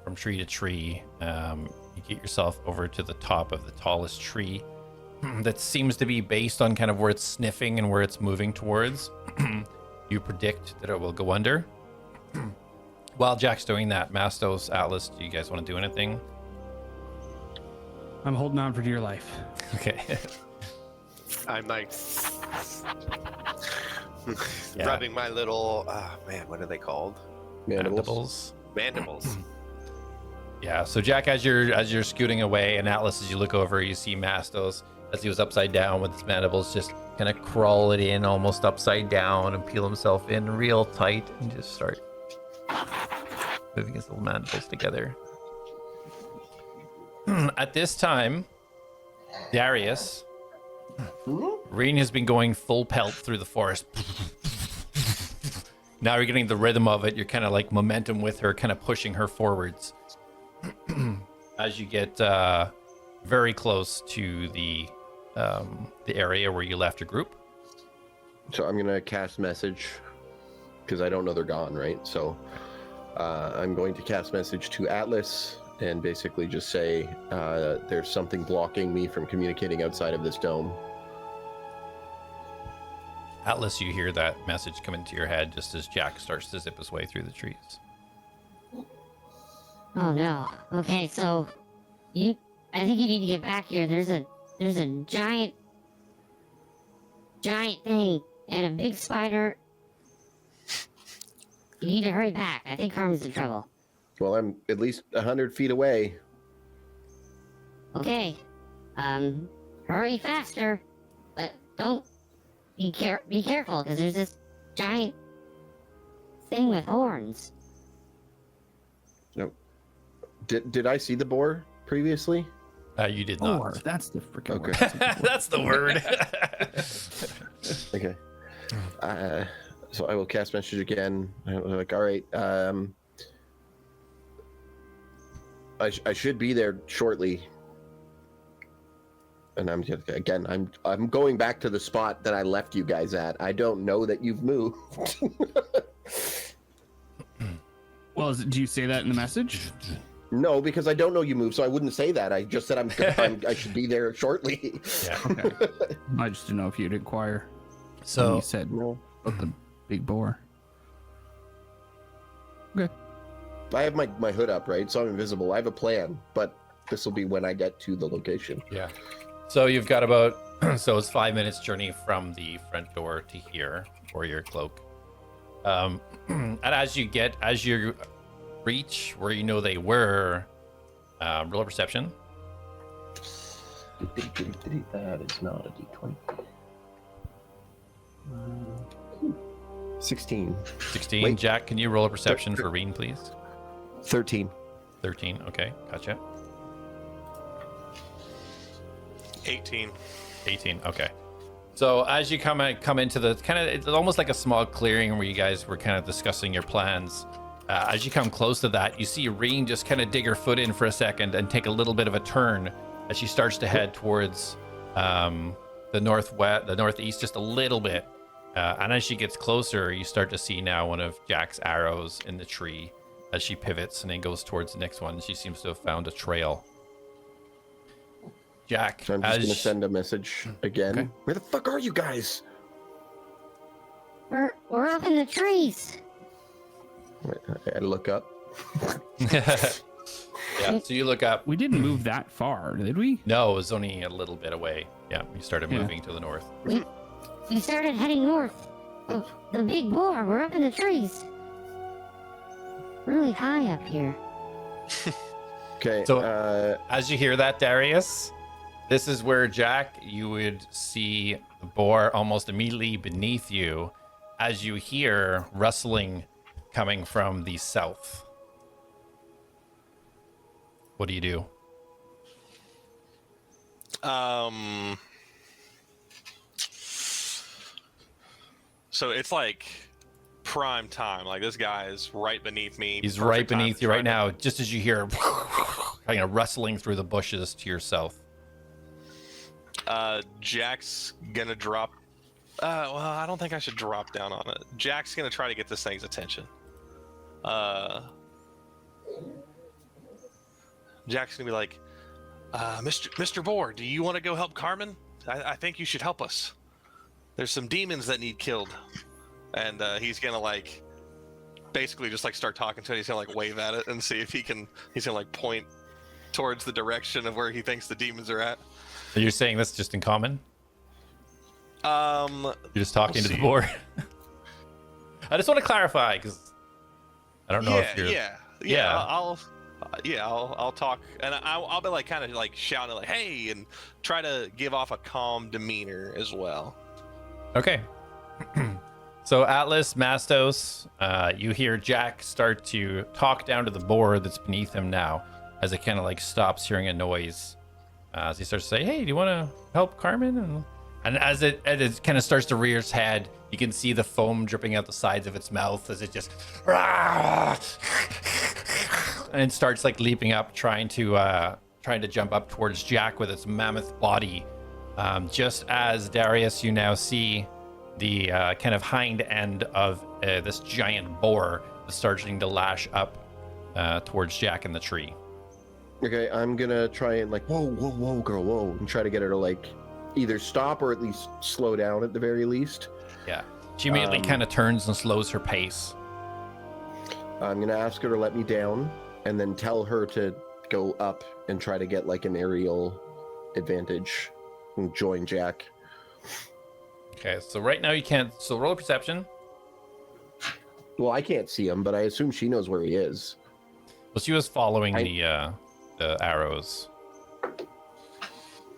from tree to tree. You get yourself over to the top of the tallest tree that seems to be based on kind of where it's sniffing and where it's moving towards. You predict that it will go under. While Jack's doing that, Mastos, Atlas, do you guys want to do anything? I'm holding on for dear life. Okay. I'm like Yeah. rubbing my little, man, what are they called? Mandibles. Mandibles. Yeah, so Jack, as you're scooting away, and Atlas, as you look over, you see Mastos as he was upside down with his mandibles, just kind of crawl it in almost upside down and peel himself in real tight and just start moving his little mandibles together. At this time, Darius, Reen has been going full pelt through the forest. Now you're getting the rhythm of it. You're kind of like momentum with her, kind of pushing her forwards. As you get very close to the area where you left your group. So I'm gonna cast message because I don't know they're gone, right? So I'm going to cast message to Atlas and basically just say there's something blocking me from communicating outside of this dome. Atlas, you hear that message come into your head just as Jack starts to zip his way through the trees. Oh no. Okay, so I think you need to get back here. There's a giant thing and a big spider. You need to hurry back. I think Carmen's in trouble. Well, I'm at least 100 feet away. Okay. Hurry faster. But don't be careful, because there's this giant thing with horns. No. Did I see the boar previously? You did Or not. that's the freaking Okay. word. That's the word. Okay. So I will cast message again. I'm like, all right. I should be there shortly. And I'm just, again, I'm going back to the spot that I left you guys at. I don't know that you've moved. Well, do you say that in the message? No, because I don't know you moved, so I wouldn't say that. I just said I should be there shortly. Yeah. Okay. I just didn't know if you'd inquire. When So you said about the big boar. Okay. I have my hood up, right? So I'm invisible. I have a plan, but this will be when I get to the location. yeah. So you've got about so it's 5 minutes journey from the front door to here for your cloak. And as you reach where you know they were, roll a perception. That is not a D20. 16. 16. Wait. Jack, can you roll a perception for Reen, please? 13. 13. Okay, gotcha. 18. 18. Okay. So as you come into the kind of, it's almost like a small clearing where you guys were kind of discussing your plans. As you come close to that, you see Reen just kind of dig her foot in for a second and take a little bit of a turn as she starts to head towards the northeast just a little bit. And as she gets closer, you start to see now one of Jak's arrows in the tree as she pivots and then goes towards the next one. She seems to have found a trail. Jak, So I'm just going to send a message again. Okay. Where the fuck are you guys? We're up in the trees. I look up. Yeah, so you look up. We didn't move that far, did we? No, it was only a little bit away. Yeah, you started Yeah. moving to the north. We started heading north. The big boar. We're up in the trees. Really high up here. Okay. So- As you hear that, Darius, this is where, Jak, you would see the boar almost immediately beneath you as you hear rustling coming from the south. What do you do? So it's like prime time. Like this guy is right beneath me. He's Perfect right time beneath to you try right to- now, just as you hear kind of rustling through the bushes to your south. Jak's gonna drop. Well, I don't think I should drop down on it. Jak's gonna try to get this thing's attention. Jak's gonna be like, Mr. Boar, do you want to go help Carmen? I think you should help us. There's some demons that need killed. And he's gonna like basically just like start talking to it. He's gonna like wave at it and see if he can. He's gonna like point towards the direction of where he thinks the demons are at. So you're saying this just in common? Um, You're just talking to the see. boar? I just want to clarify because I don't know if you're. I'll talk, and I'll be like kind of like shouting like, "Hey!" and try to give off a calm demeanor as well. Okay. So A.T.L.A.S, Mastos, you hear Jak start to talk down to the boar that's beneath him now, as it kind of like stops hearing a noise. As he starts to say, "Hey, do you want to help Carmen?" And as it kind of starts to rear its head, you can see the foam dripping out the sides of its mouth as it just and it starts like leaping up, trying to jump up towards Jak with its mammoth body. Just as Darius, you now see the kind of hind end of this giant boar starting to lash up towards Jak in the tree. Okay, I'm gonna try and like, whoa, girl, whoa, and try to get her to like either stop or at least slow down at the very least. Yeah. She immediately kind of turns and slows her pace. I'm gonna ask her to let me down and then tell her to go up and try to get like an aerial advantage and join Jak. Okay, so right now you can't. So roll a perception. Well, I can't see him, but I assume she knows where he is. Well, she was following the arrows.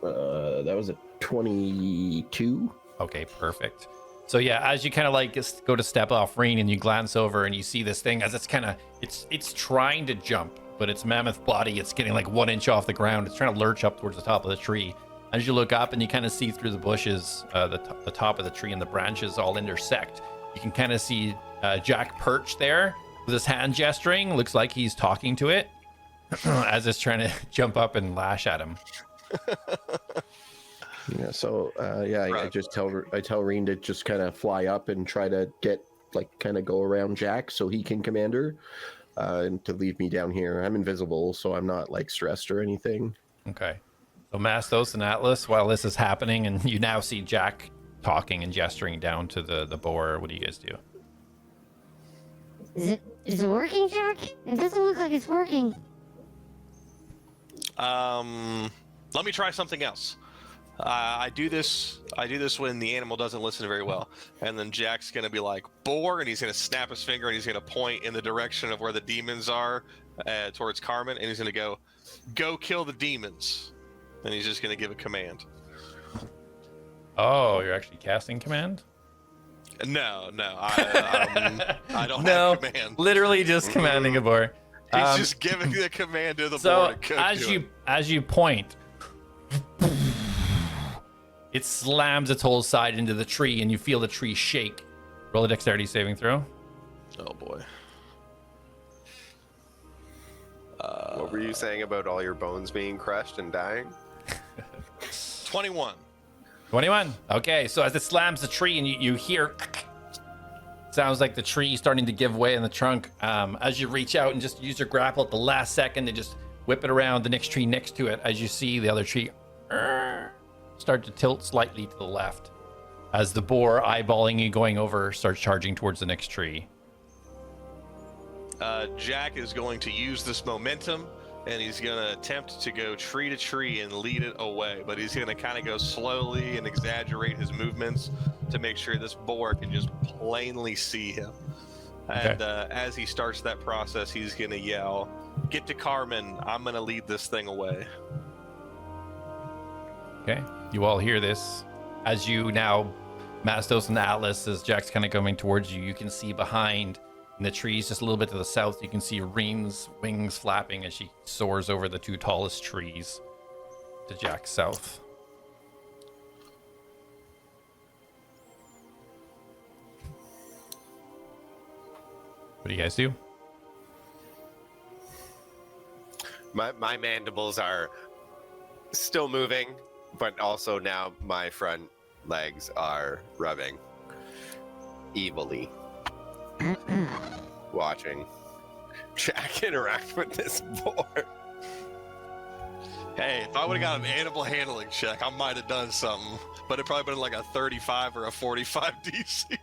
That was a 22. Okay, perfect. So yeah, as you kind of like go to step off Reen and you glance over and you see this thing as it's kind of it's trying to jump, but its mammoth body, it's getting like 1 inch off the ground. It's trying to lurch up towards the top of the tree. As you look up and you kind of see through the bushes, the top of the tree and the branches all intersect. You can kind of see Jak perched there with his hand gesturing. Looks like he's talking to it as it's trying to jump up and lash at him. Yeah, so I just tell Reen to just kind of fly up and try to get like kind of go around Jak so he can command her, and to leave me down here. I'm invisible, so I'm not like stressed or anything. Okay. So Mastos and A.T.L.A.S, while this is happening, and you now see Jak talking and gesturing down to the boar, what do you guys do? Is it working, Jak? It doesn't look like it's working. Let me try something else. I do this when the animal doesn't listen very well, and then Jak's gonna be like boar, and he's gonna snap his finger and he's gonna point in the direction of where the demons are, towards Carmen, and he's gonna go kill the demons, and he's just gonna give a command. Oh, you're actually casting command? No, I don't No, have command. literally just commanding a boar. He's just giving the command to the So boar to go do it. as you point, it slams its whole side into the tree, and you feel the tree shake. Roll a dexterity saving throw. Oh boy. What were you saying about all your bones being crushed and dying? 21. 21. Okay, so as it slams the tree and you hear sounds like the tree starting to give way in the trunk. As you reach out and just use your grapple at the last second to just whip it around the next tree next to it, as you see the other tree start to tilt slightly to the left as the boar eyeballing you going over starts charging towards the next tree. Jak is going to use this momentum, and he's going to attempt to go tree to tree and lead it away, but he's going to kind of go slowly and exaggerate his movements to make sure this boar can just plainly see him. Okay. And as he starts that process, he's going to yell, "Get to Carmen, I'm going to lead this thing away." Okay, you all hear this. As you now, Mastos and Atlas, as Jak's kind of coming towards you, you can see behind in the trees just a little bit to the south, you can see Reen's wings flapping as she soars over the two tallest trees to Jak's south. What do you guys do? My mandibles are still moving, but also now my front legs are rubbing evilly. Watching Jak interact with this boar. Hey, if I would have got an animal handling check, I might have done something, but it probably been like a 35 or a 45 DC.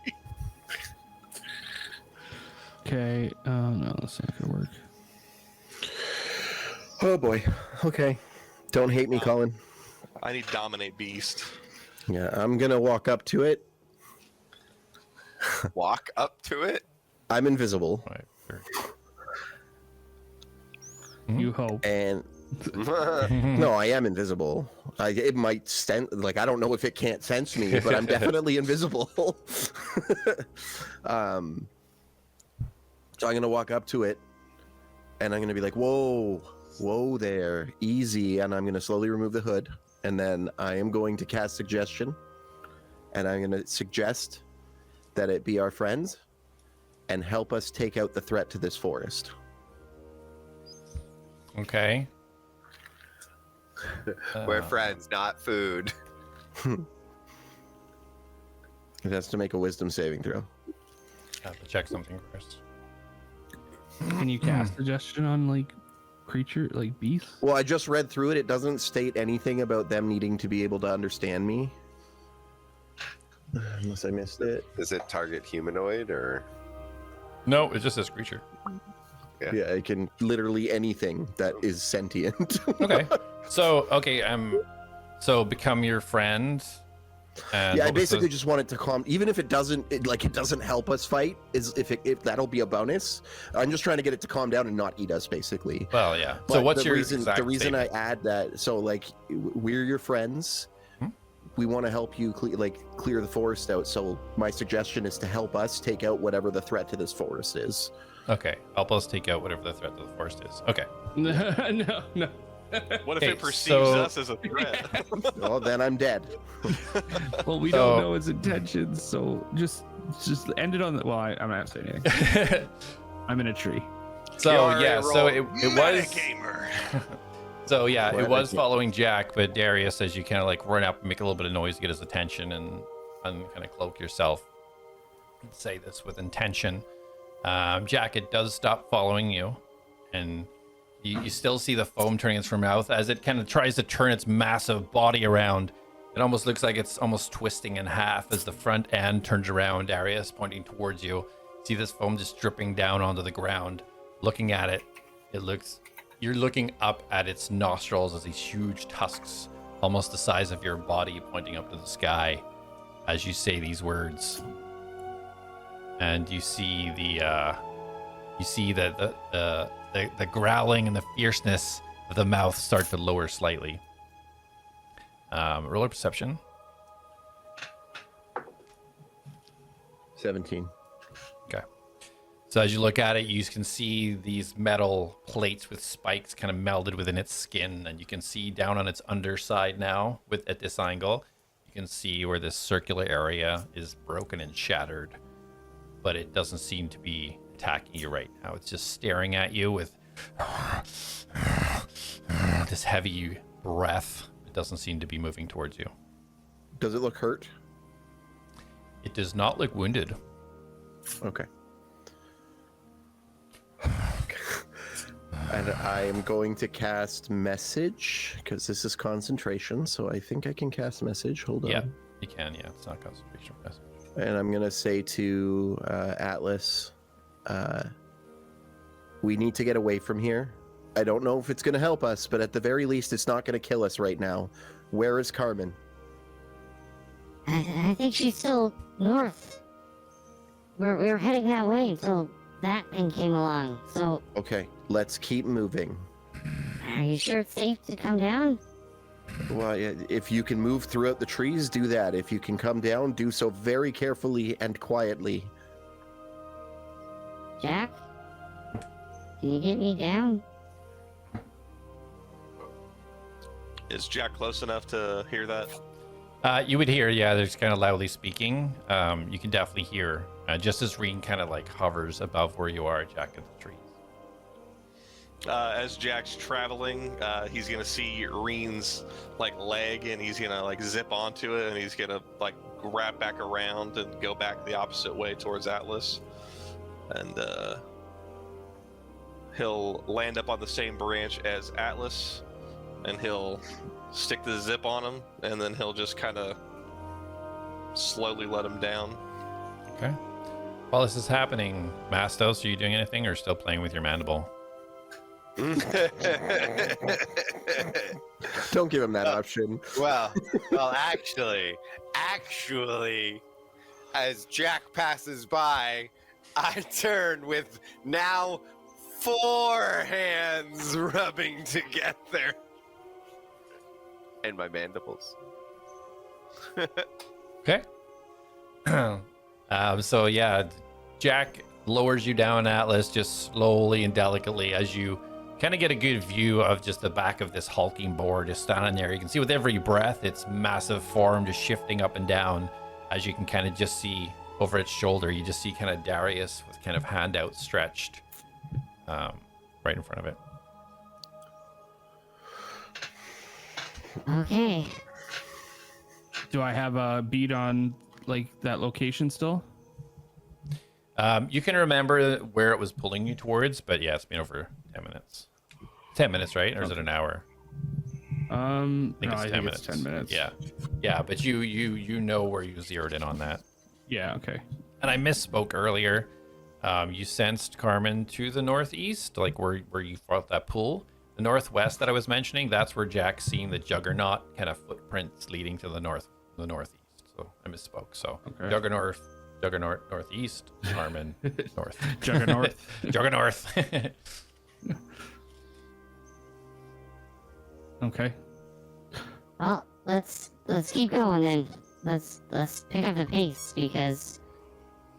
Okay. Oh no, that's not gonna work. Oh boy. Okay. Don't hate me, Colin. I need Dominate Beast. Yeah, I'm gonna walk up to it. Walk up to it. I'm invisible, Right, sure. You hope. and no, I am invisible. It might sense, like I don't know if it can't sense me, but I'm definitely invisible. So I'm gonna walk up to it, and I'm gonna be like, "Whoa, whoa there, easy," and I'm gonna slowly remove the hood, and then I am going to cast suggestion, and I'm gonna suggest that it be our friends and help us take out the threat to this forest. Okay. We're friends, not food. It has to make a wisdom saving throw. I have to check something first. Can you cast suggestion on like creature, like beasts? Well, I just read through it. It doesn't state anything about them needing to be able to understand me. Unless I missed it. Is it target humanoid or? No, it just says creature. Yeah. Yeah, it can literally anything that is sentient. Okay. So become your friend. And Yeah, I what was basically the- just want it to calm. Even if it doesn't, it doesn't help us fight. If that'll be a bonus. I'm just trying to get it to calm down and not eat us, basically. Well, yeah. But So what's the your reason? exact The reason I statement? add that, so like we're your friends. We want to help you clear the forest out. So my suggestion is to help us take out whatever the threat to this forest is. Okay, help us take out whatever the threat to the forest is. Okay. No. What if Okay, it perceives so- us as a threat? Well, then I'm dead. Well, we So- don't know his intentions, so just end it on the. Well, I'm not saying anything. I'm in a tree. So yeah, so it was. Gamer. So yeah, Well, it was I can't- following Jak, but Darius, as you kind of like run up and make a little bit of noise to get his attention and kind of cloak yourself, and say this with intention. Jak, it does stop following you, and you still see the foam turning its mouth as it kind of tries to turn its massive body around. It almost looks like it's almost twisting in half as the front end turns around. Darius pointing towards you. See this foam just dripping down onto the ground. Looking at it, you're looking up at its nostrils as these huge tusks, almost the size of your body, pointing up to the sky as you say these words. And you see the growling and the fierceness of the mouth start to lower slightly. Roll a perception. 17. Okay. So as you look at it, you can see these metal plates with spikes kind of melded within its skin, and you can see down on its underside now, at this angle, you can see where this circular area is broken and shattered, but it doesn't seem to be attacking you right now. It's just staring at you with this heavy breath. It doesn't seem to be moving towards you. Does it look hurt? It does not look wounded. Okay. And I am going to cast message because this is concentration, so I think I can cast message. Hold on. Yeah, you can. Yeah, it's not concentration message. And I'm going to say to Atlas, we need to get away from here. I don't know if it's going to help us, but at the very least, it's not going to kill us right now. Where is Carmen? I think she's still north. We're heading that way until that thing came along. So, Okay, let's keep moving. are you sure it's safe to come down? Well, if you can move throughout the trees, do that. If you can come down, do so very carefully and quietly. Jak? Can you get me down? Is Jak close enough to hear that? You would hear, yeah, there's kind of loudly speaking. You can definitely hear, just as Reen kind of like hovers above where you are, Jak, in the trees. As Jak's traveling, he's gonna see Reen's like leg, and he's gonna like zip onto it, and he's gonna like wrap back around and go back the opposite way towards Atlas, and he'll land up on the same branch as Atlas, and he'll stick the zip on him, and then he'll just kind of slowly let him down. Okay. While this is happening, Mastos, are you doing anything or still playing with your mandible? Don't give him that option. well, actually, as Jak passes by, I turn with now 4 hands rubbing together. And my mandibles. Okay. So yeah, Jak lowers you down, Atlas, just slowly and delicately as you kind of get a good view of just the back of this hulking boar just standing there. You can see with every breath, its massive form just shifting up and down as you can kind of just see over its shoulder. You just see kind of Darius with kind of hand outstretched right in front of it. Okay. Do I have a beat on like that location still? You can remember where it was pulling you towards, but yeah, it's been over 10 minutes. 10 minutes, right? Or is it an hour? I think it's 10 minutes. It's 10 minutes. Yeah, but you know where you zeroed in on that. Yeah. Okay. And I misspoke earlier. You sensed Carmen to the northeast, like where you felt that pull. The northwest that I was mentioning, that's where Jak's seeing the juggernaut kind of footprints leading to the northeast. So I misspoke. So Okay. Juggernaut northeast, Carmen north. Juggernaut. Juggernaut. Okay. Well, let's keep going then. Let's pick up the pace because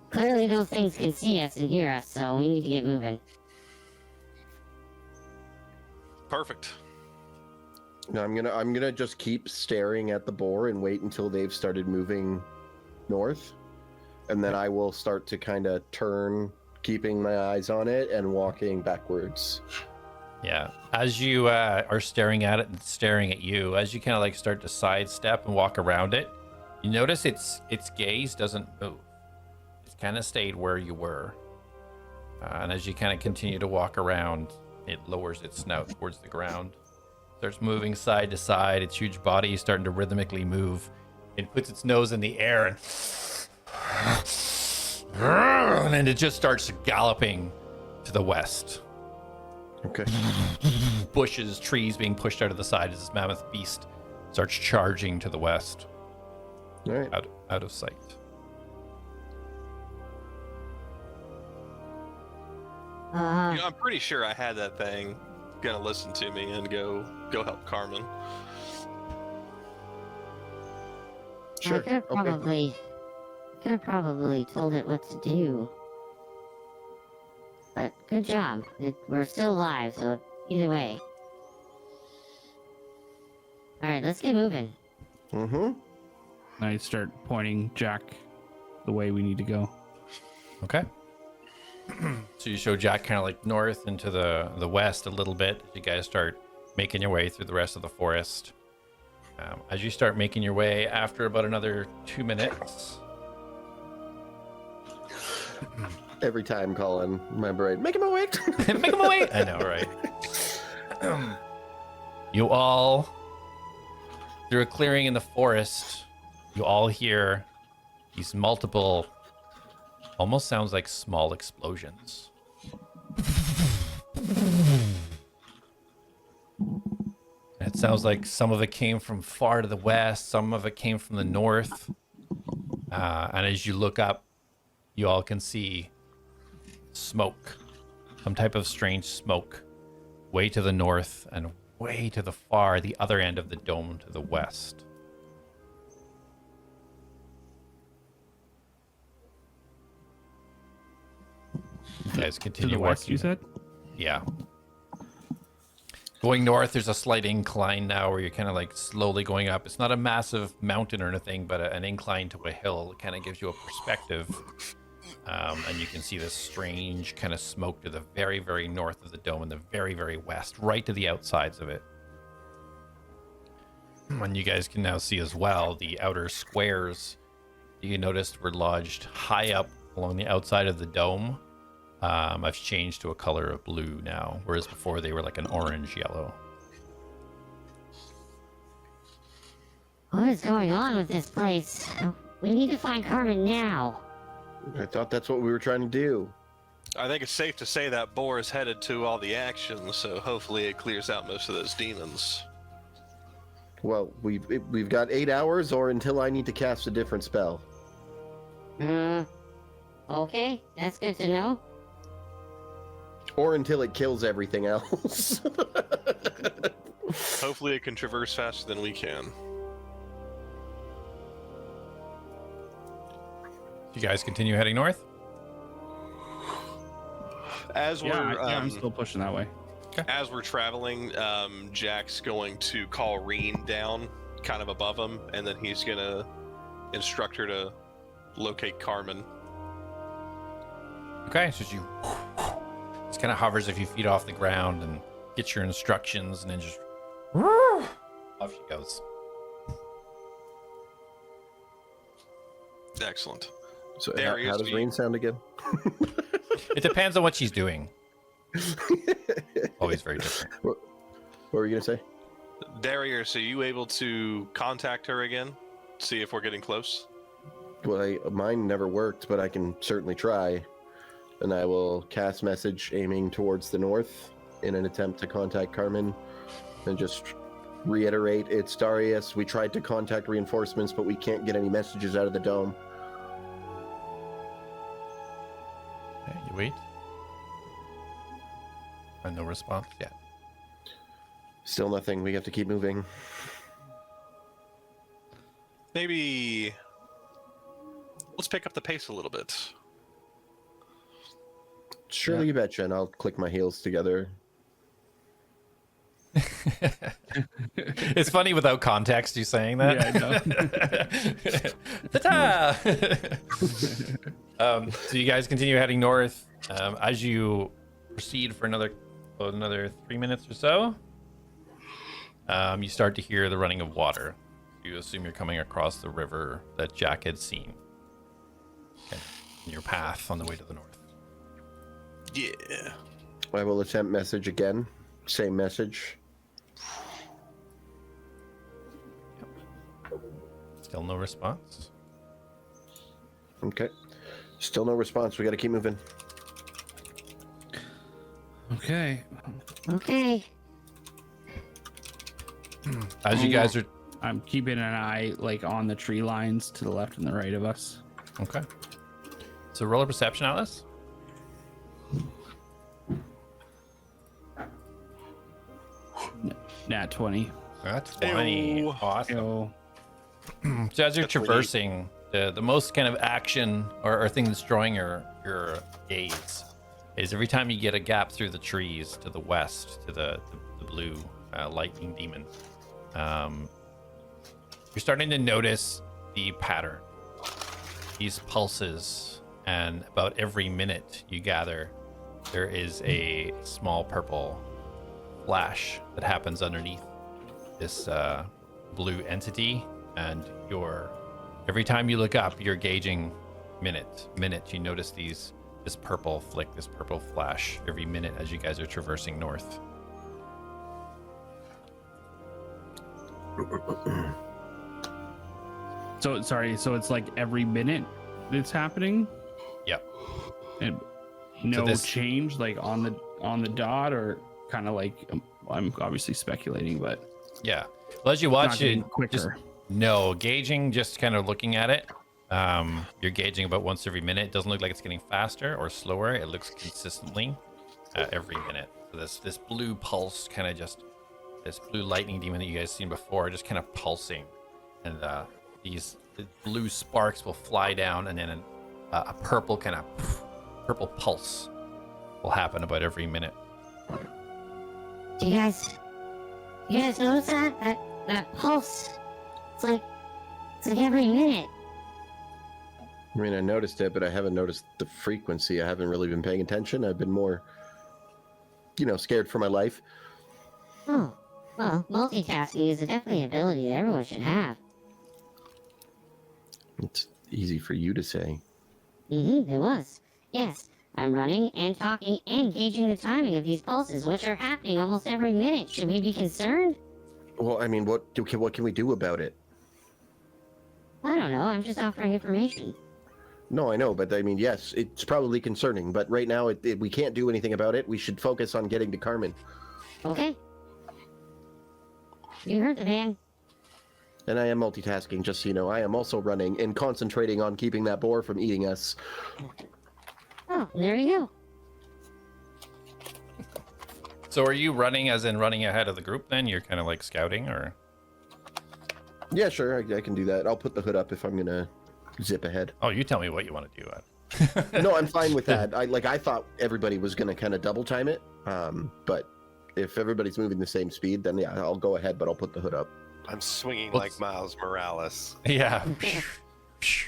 clearly those things can see us and hear us, so we need to get moving. Perfect. No, I'm gonna just keep staring at the boar and wait until they've started moving north, and then I will start to kind of turn, keeping my eyes on it and walking backwards. Yeah. As you are staring at it and staring at you, as you kind of like start to sidestep and walk around it, you notice its gaze doesn't move. It's kind of stayed where you were. And as you kind of continue to walk around, it lowers its snout towards the ground. Starts moving side to side. Its huge body is starting to rhythmically move. It puts its nose in the air and then it just starts galloping to the west. Okay. Bushes, trees being pushed out of the side as this mammoth beast starts charging to the west, All right. out of sight. You know, I'm pretty sure I had that thing gonna listen to me and go help Carmen. Sure. I could have probably told it what to do. But good job. We're still alive, so either way. Alright, let's get moving. Mm-hmm. I start pointing Jak the way we need to go. Okay. So you show Jak kind of like north into the west a little bit. You guys start making your way through the rest of the forest. As you start making your way, after about another 2 minutes, Every time, Colin, my brain, make him awake. make him away. I know, right? You all, through a clearing in the forest, you all hear these multiple, almost sounds like small explosions. It sounds like some of it came from far to the west, some of it came from the north. And as you look up, you all can see smoke, some type of strange smoke, way to the north and way to the far, the other end of the dome to the west. You guys To continue the west, walking. you said? Yeah. Going north, there's a slight incline now where you're kind of like slowly going up. It's not a massive mountain or anything, but an incline to a hill. It kind of gives you a perspective. And you can see this strange kind of smoke to the very, very north of the dome and the very, very west, right to the outsides of it. And you guys can now see as well the outer squares you noticed were lodged high up along the outside of the dome. I've changed to a color of blue now, whereas before they were like an orange yellow. What is going on with this place? We need to find Carmen now. I thought that's what we were trying to do. I think it's safe to say that boar is headed to all the action, so hopefully it clears out most of those demons. Well, we've got 8 hours, or until I need to cast a different spell. Okay, that's good to know. Or until it kills everything else. Hopefully it can traverse faster than we can. You guys continue heading north? As we're I'm still pushing that way. as we're traveling, Jack's going to call Reen down, kind of above him, and then he's gonna instruct her to locate Carmen. Okay, so you just kind of hovers a few feet off the ground and gets your instructions, and then just off she goes. Excellent. So Darius, how does do you- rain sound again? It depends on what she's doing. Always very different. What were you gonna say? Darius, are you able to contact her again? See if we're getting close? Well, mine never worked, but I can certainly try. And I will cast message aiming towards the north in an attempt to contact Carmen, and just reiterate, it's Darius. We tried to contact reinforcements, but we can't get any messages out of the dome. Okay, you wait. And no response yet. Still nothing. We have to keep moving. Maybe let's pick up the pace a little bit. Surely you betcha, and I'll click my heels together. It's funny without context you saying that. Yeah, I know. Ta-ta! So you guys continue heading north. As you proceed for another 3 minutes or so, you start to hear the running of water. You assume you're coming across the river that Jak had seen. Okay. In your path on the way to the north. Yeah. I will attempt message again. Same message. Still no response. Okay. Still no response. We got to keep moving. Okay. Okay. As you guys are I'm keeping an eye like on the tree lines to the left and the right of us. okay. So roll a perception, Atlas. Nat 20. That's 20. Ew. Awesome. Yo. So as you're That's really traversing, the most kind of action or thing that's drawing your gaze is every time you get a gap through the trees to the west, to the blue lightning demon, you're starting to notice the pattern. These pulses and about every minute you gather, there is a small purple flash that happens underneath this blue entity, and every time you look up, you're gauging minute. You notice this purple flick, this purple flash every minute as you guys are traversing north. So sorry. So it's like every minute it's happening. Yep. And no this- change, like on the dot, or kind of like I'm obviously speculating, but Yeah. Well, as you not watch getting it, quicker. just no gauging, just kind of looking at it. You're gauging about once every minute. It doesn't look like it's getting faster or slower. It looks consistently every minute. So this blue pulse, kind of just this blue lightning demon that you guys seen before, just kind of pulsing, and the blue sparks will fly down, and then a purple kind of purple pulse will happen about every minute. Do you guys notice that pulse? It's like every minute. I mean, I noticed it, but I haven't noticed the frequency. I haven't really been paying attention. I've been more, scared for my life. Oh, well, multitasking is definitely an ability that everyone should have. It's easy for you to say. It was. Yes, I'm running and talking and gauging the timing of these pulses, which are happening almost every minute. Should we be concerned? Well, I mean, what can we do about it? I don't know. I'm just offering information. No, I know, but I mean, yes, it's probably concerning, but right now we can't do anything about it. We should focus on getting to Carmen. Okay. You heard the man. And I am multitasking, just so you know. I am also running and concentrating on keeping that boar from eating us. Oh, there you go. So are you running as in running ahead of the group then? You're kind of like scouting, or? Yeah, sure, I can do that. I'll put the hood up if I'm gonna zip ahead. Oh, you tell me what you want to do. No, I'm fine with that. I thought everybody was gonna kind of double time it, but if everybody's moving the same speed, then yeah, I'll go ahead, but I'll put the hood up. I'm swinging Well, like Miles Morales. Yeah. It's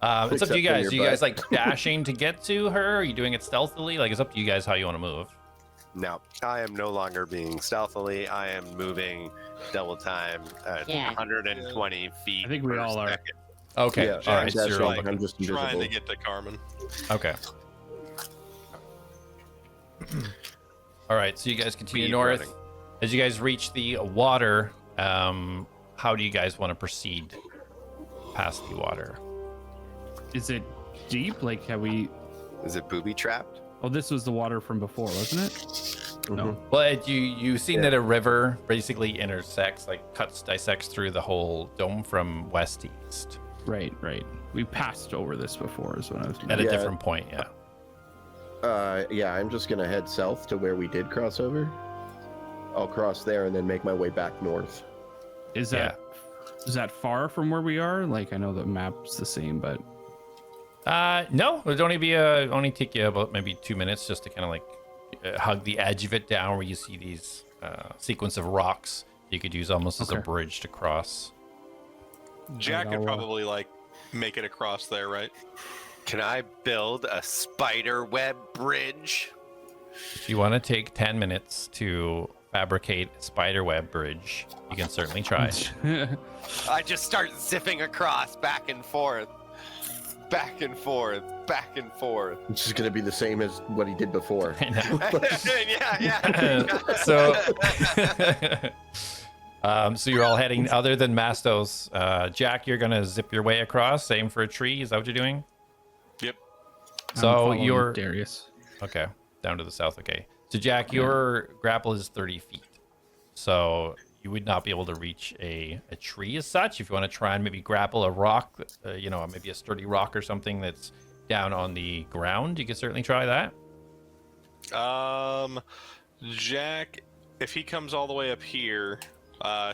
up to Except you in guys. your Do you guys butt. like dashing to get to her? Are you doing it stealthily? Like, it's up to you guys how you want to move. No, I am no longer being stealthily. I am moving double time at Yeah. 120 feet. I think we per all are. second. Okay. Yeah, All right. So that's you're right. all I'm just invisible. Trying to get to Carmen. okay. All right. So you guys continue Speed north. running. As you guys reach the water, how do you guys want to proceed past the water? Is it deep? Like, have we? Is it booby trapped? Oh, this was the water from before, wasn't it? No. Well, you've seen that a river basically intersects, like dissects through the whole dome from west to east Right. We passed over this before, is what I was. at a Yeah. different point. Yeah. Yeah, I'm just gonna head south to where we did cross over. I'll cross there and then make my way back north. Is that far from where we are? Like, I know the map's the same, but No, it would only take you about maybe 2 minutes just to kind of like hug the edge of it down where you see these sequence of rocks you could use almost as a Okay. bridge to cross. Jack I'll, could probably like make it across there, right? Can I build a spider web bridge? If you want to take 10 minutes to fabricate a spiderweb bridge, you can certainly try. I just start zipping across, back and forth, back and forth, back and forth. It's just gonna be the same as what he did before. I know. yeah. So you're all heading, other than Mastos. Jack, you're gonna zip your way across, aim for a tree. Is that what you're doing? Yep. I'm So following you're Darius. okay, down to the south. Okay, so Jack, your grapple is 30 feet, so you would not be able to reach a tree as such. If you want to try and maybe grapple a rock, maybe a sturdy rock or something that's down on the ground, you could certainly try that. Jack, if he comes all the way up here,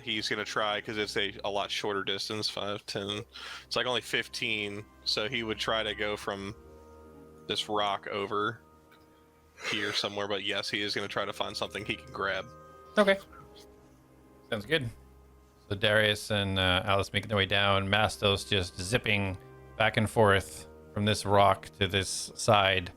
he's gonna try because it's a lot shorter distance, 5, 10. It's like only 15. So he would try to go from this rock over here somewhere. But yes, he is gonna try to find something he can grab. Okay. Sounds good. So Darius and Alice making their way down. Mastos just zipping back and forth from this rock to this side,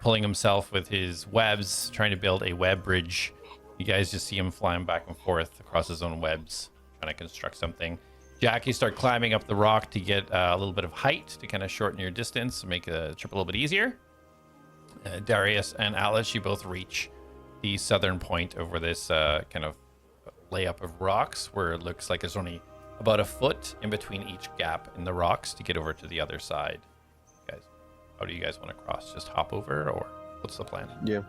pulling himself with his webs, trying to build a web bridge. You guys just see him flying back and forth across his own webs, trying to construct something. Jak, you start climbing up the rock to get a little bit of height to kind of shorten your distance, make the trip a little bit easier. Darius and A.T.L.A.S, you both reach the southern point over this kind of layup of rocks, where it looks like there's only about a foot in between each gap in the rocks to get over to the other side. Guys, how do you guys want to cross? Just hop over, or what's the plan? Yeah.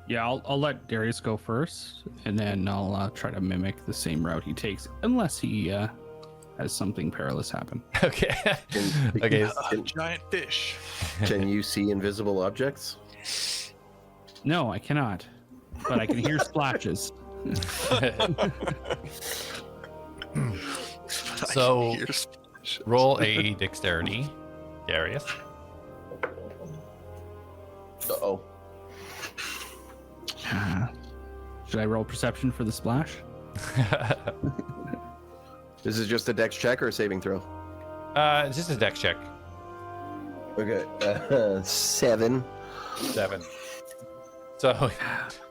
Yeah, I'll let Darius go first, and then I'll try to mimic the same route he takes, unless he has something perilous happen. Okay. Okay. Giant fish. Can you see invisible objects? No, I cannot, but I can hear splashes. So roll a dexterity, Darius. Uh-oh. Should I roll perception for the splash? This is just a dex check or a saving throw? It's just a dex check. Okay. 7. 7. So,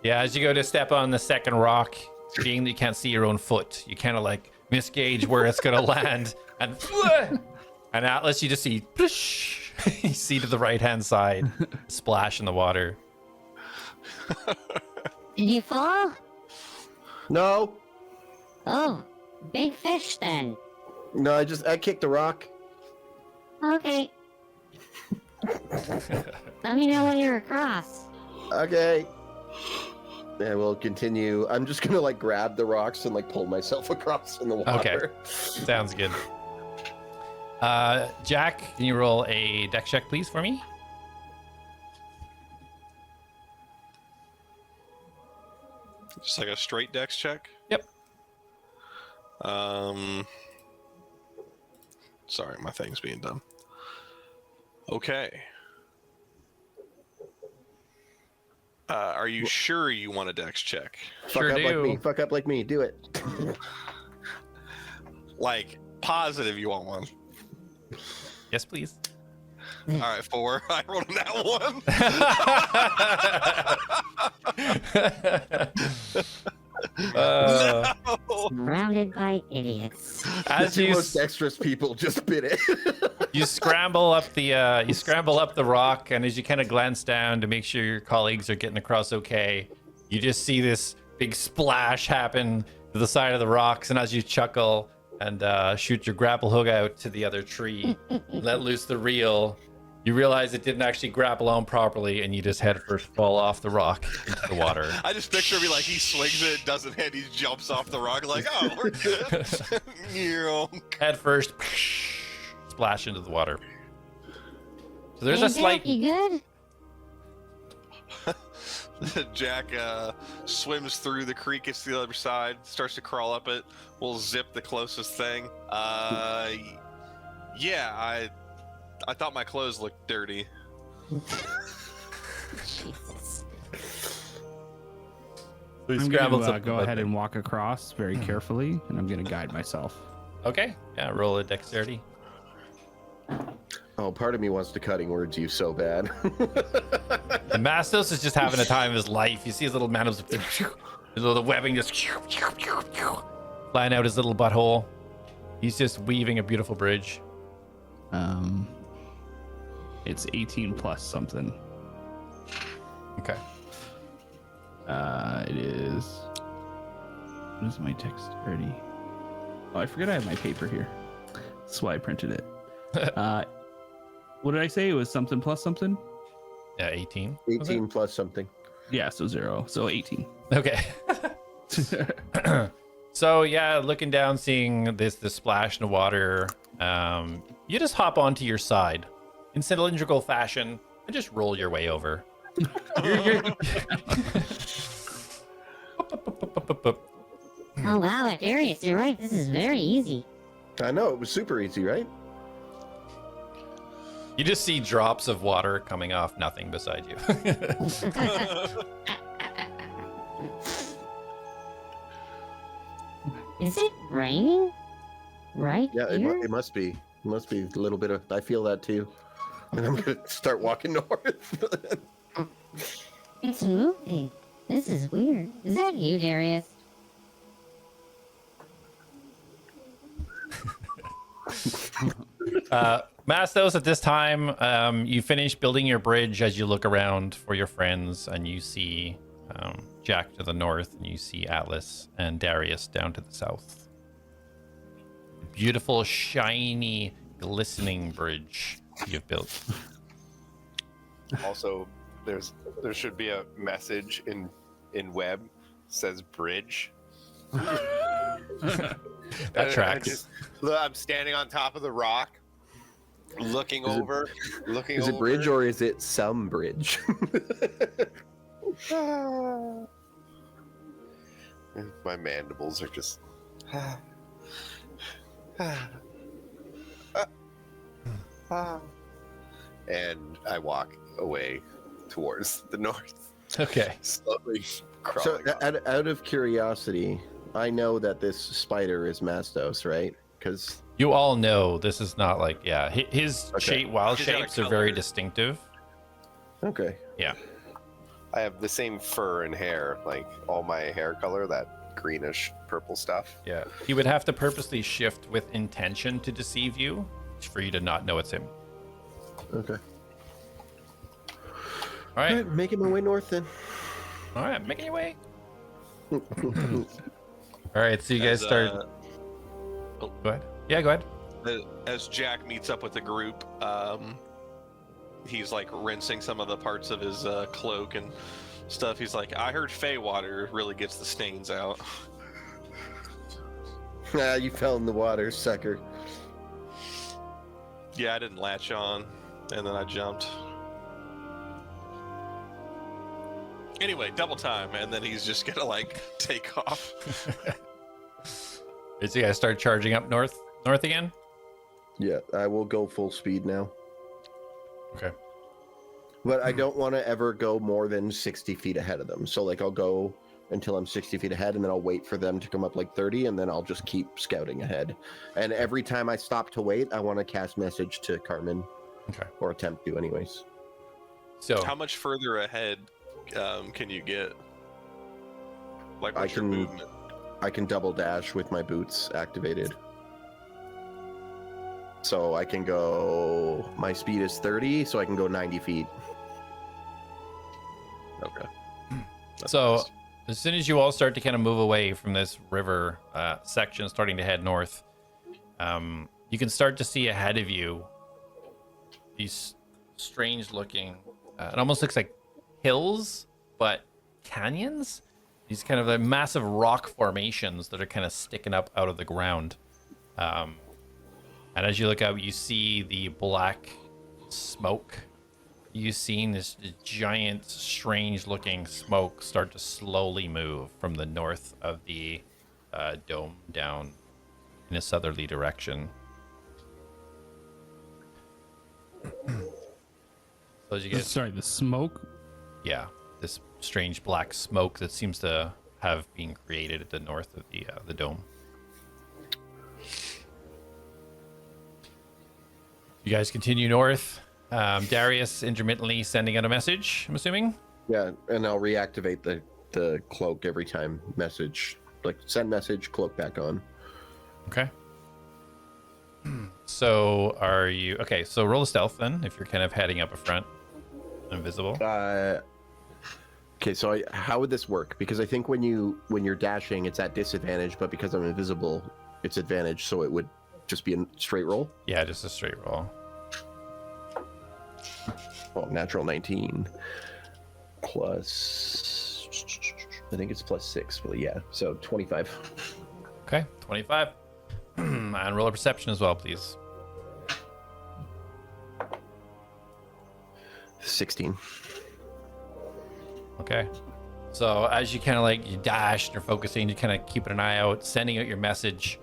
yeah, as you go to step on the second rock, being that you can't see your own foot, you kind of like misgauge where it's going to land. And A.T.L.A.S, you just see, you see to the right-hand side, splash in the water. Did you fall? No. Oh, big fish then. No, I kicked a rock. Okay. Let me know when you're across. Okay. Yeah, we'll continue. I'm just gonna like grab the rocks and like pull myself across in the water. Okay. Sounds good. Jak, can you roll a dex check, please, for me? Just like a straight dex check. Yep. Sorry, my thing's being done. Okay. Are you sure you want a dex check? Sure Fuck up do. like me. Fuck up like me. Do it. Like, positive you want one. Yes, please. All right, 4. I rolled that one. No! Surrounded by idiots. As The two you most dexterous people just bit it. you scramble up the rock, and as you kind of glance down to make sure your colleagues are getting across okay, you just see this big splash happen to the side of the rocks, and as you chuckle and shoot your grapple hook out to the other tree, let loose the reel, you realize it didn't actually grapple on properly, and you just head first fall off the rock into the water. I just picture me like he swings it, doesn't hit, he jumps off the rock like, oh, we're good. Head first, splash into the water. So there's Hey, a slight. Jak, you good? Jak swims through the creek, gets to the other side, starts to crawl up it. We'll zip the closest thing. Yeah, I thought my clothes looked dirty. Jesus. I'm going to go ahead and walk across very carefully, and I'm going to guide myself. Okay, yeah, roll a dexterity. Oh, part of me wants to cutting words you so bad. And Mastos is just having a time of his life. You see his little mandibles, his little webbing just flying out his little butthole. He's just weaving a beautiful bridge. It's 18 plus something. Okay. It is. What is my dexterity? Oh, I forget I have my paper here. That's why I printed it. What did I say? It was something plus something? Yeah, 18. 18 plus something. Yeah, so 0. So 18. Okay. So yeah, looking down, seeing this splash in the water, you just hop onto your side in cylindrical fashion and just roll your way over. Oh wow, Darius, you're right. This is very easy. I know, it was super easy, right? You just see drops of water coming off nothing beside you. Is it raining? Right Yeah, here? it must be. It must be a little bit of. I feel that too. And I'm gonna start walking north. It's moving. This is weird. Is that you, Darius? Mastos, at this time, you finish building your bridge as you look around for your friends, and you see Jak to the north, and you see A.T.L.A.S and Darius down to the south. Beautiful, shiny, glistening bridge you've built. Also, there should be a message in web says bridge. That tracks. Look, I'm standing on top of the rock, looking over. Is it bridge or is it some bridge? My mandibles are just. And I walk away towards the north, Okay. slowly So, crawling. out of curiosity, I know that this spider is Mastos, right? Because You all know this is not like, yeah, his Okay. shape, wild He's got a shapes are very color. distinctive. okay, Yeah. I have the same fur and hair, like all my hair color, that greenish purple stuff. Yeah. He would have to purposely shift with intention to deceive you for you to not know it's him. okay. All right. Alright, making my way north then. All right. Making your way. All right. So you guys start. Go ahead. Yeah, go ahead. As Jak meets up with the group, he's like rinsing some of the parts of his cloak and stuff. He's like, I heard Fey water really gets the stains out. Ah, you fell in the water, sucker. Yeah, I didn't latch on, and then I jumped. Anyway, double time, and then he's just gonna like take off. So you guys start charging up north again. Yeah, I will go full speed now. Okay. But I don't want to ever go more than 60 feet ahead of them. So, like, I'll go until I'm 60 feet ahead, and then I'll wait for them to come up like 30, and then I'll just keep scouting ahead. And every time I stop to wait, I want to cast message to Carmen. Okay. Or attempt to, anyways. So How much further ahead can you get? Like, I what's your can- movement? I can double dash with my boots activated. So I can go... My speed is 30, so I can go 90 feet. Okay. That's So, nice. as soon as you all start to kind of move away from this river section, starting to head north, you can start to see ahead of you these strange looking, it almost looks like hills, but canyons. These kind of like massive rock formations that are kind of sticking up out of the ground. And as you look out, you see the black smoke. You've seen this giant, strange-looking smoke start to slowly move from the north of the dome down in a southerly direction. So as you guys, Sorry, the smoke. yeah, this strange black smoke that seems to have been created at the north of the dome. You guys continue north. Darius intermittently sending out a message, I'm assuming. Yeah, and I'll reactivate the cloak every time message. Like, send message, cloak back on. Okay. So are you okay? So roll a stealth then, if you're kind of heading up a front, invisible. Okay, so how would this work? Because I think when you're dashing, it's at disadvantage, but because I'm invisible, it's advantage. So it would just be a straight roll. Yeah, just a straight roll. Well, natural 19 plus, I think it's plus 6. But yeah, so 25. Okay, 25. And roll a perception as well, please. 16. Okay. So as you kind of like you dash and you're focusing, you're kind of keeping an eye out, sending out your message,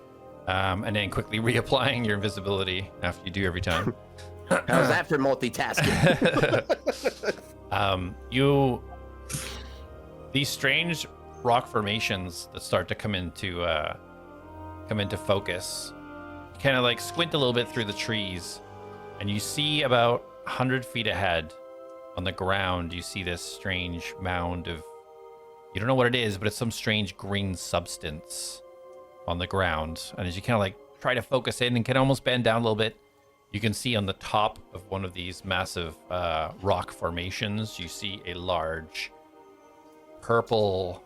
and then quickly reapplying your invisibility after you do every time. How's that for multitasking? These strange rock formations that start to come into focus. You kind of like squint a little bit through the trees, and you see about 100 feet ahead on the ground, you see this strange mound of, you don't know what it is, but it's some strange green substance on the ground. And as you kind of like try to focus in and can almost bend down a little bit, you can see on the top of one of these massive rock formations, you see a large purple,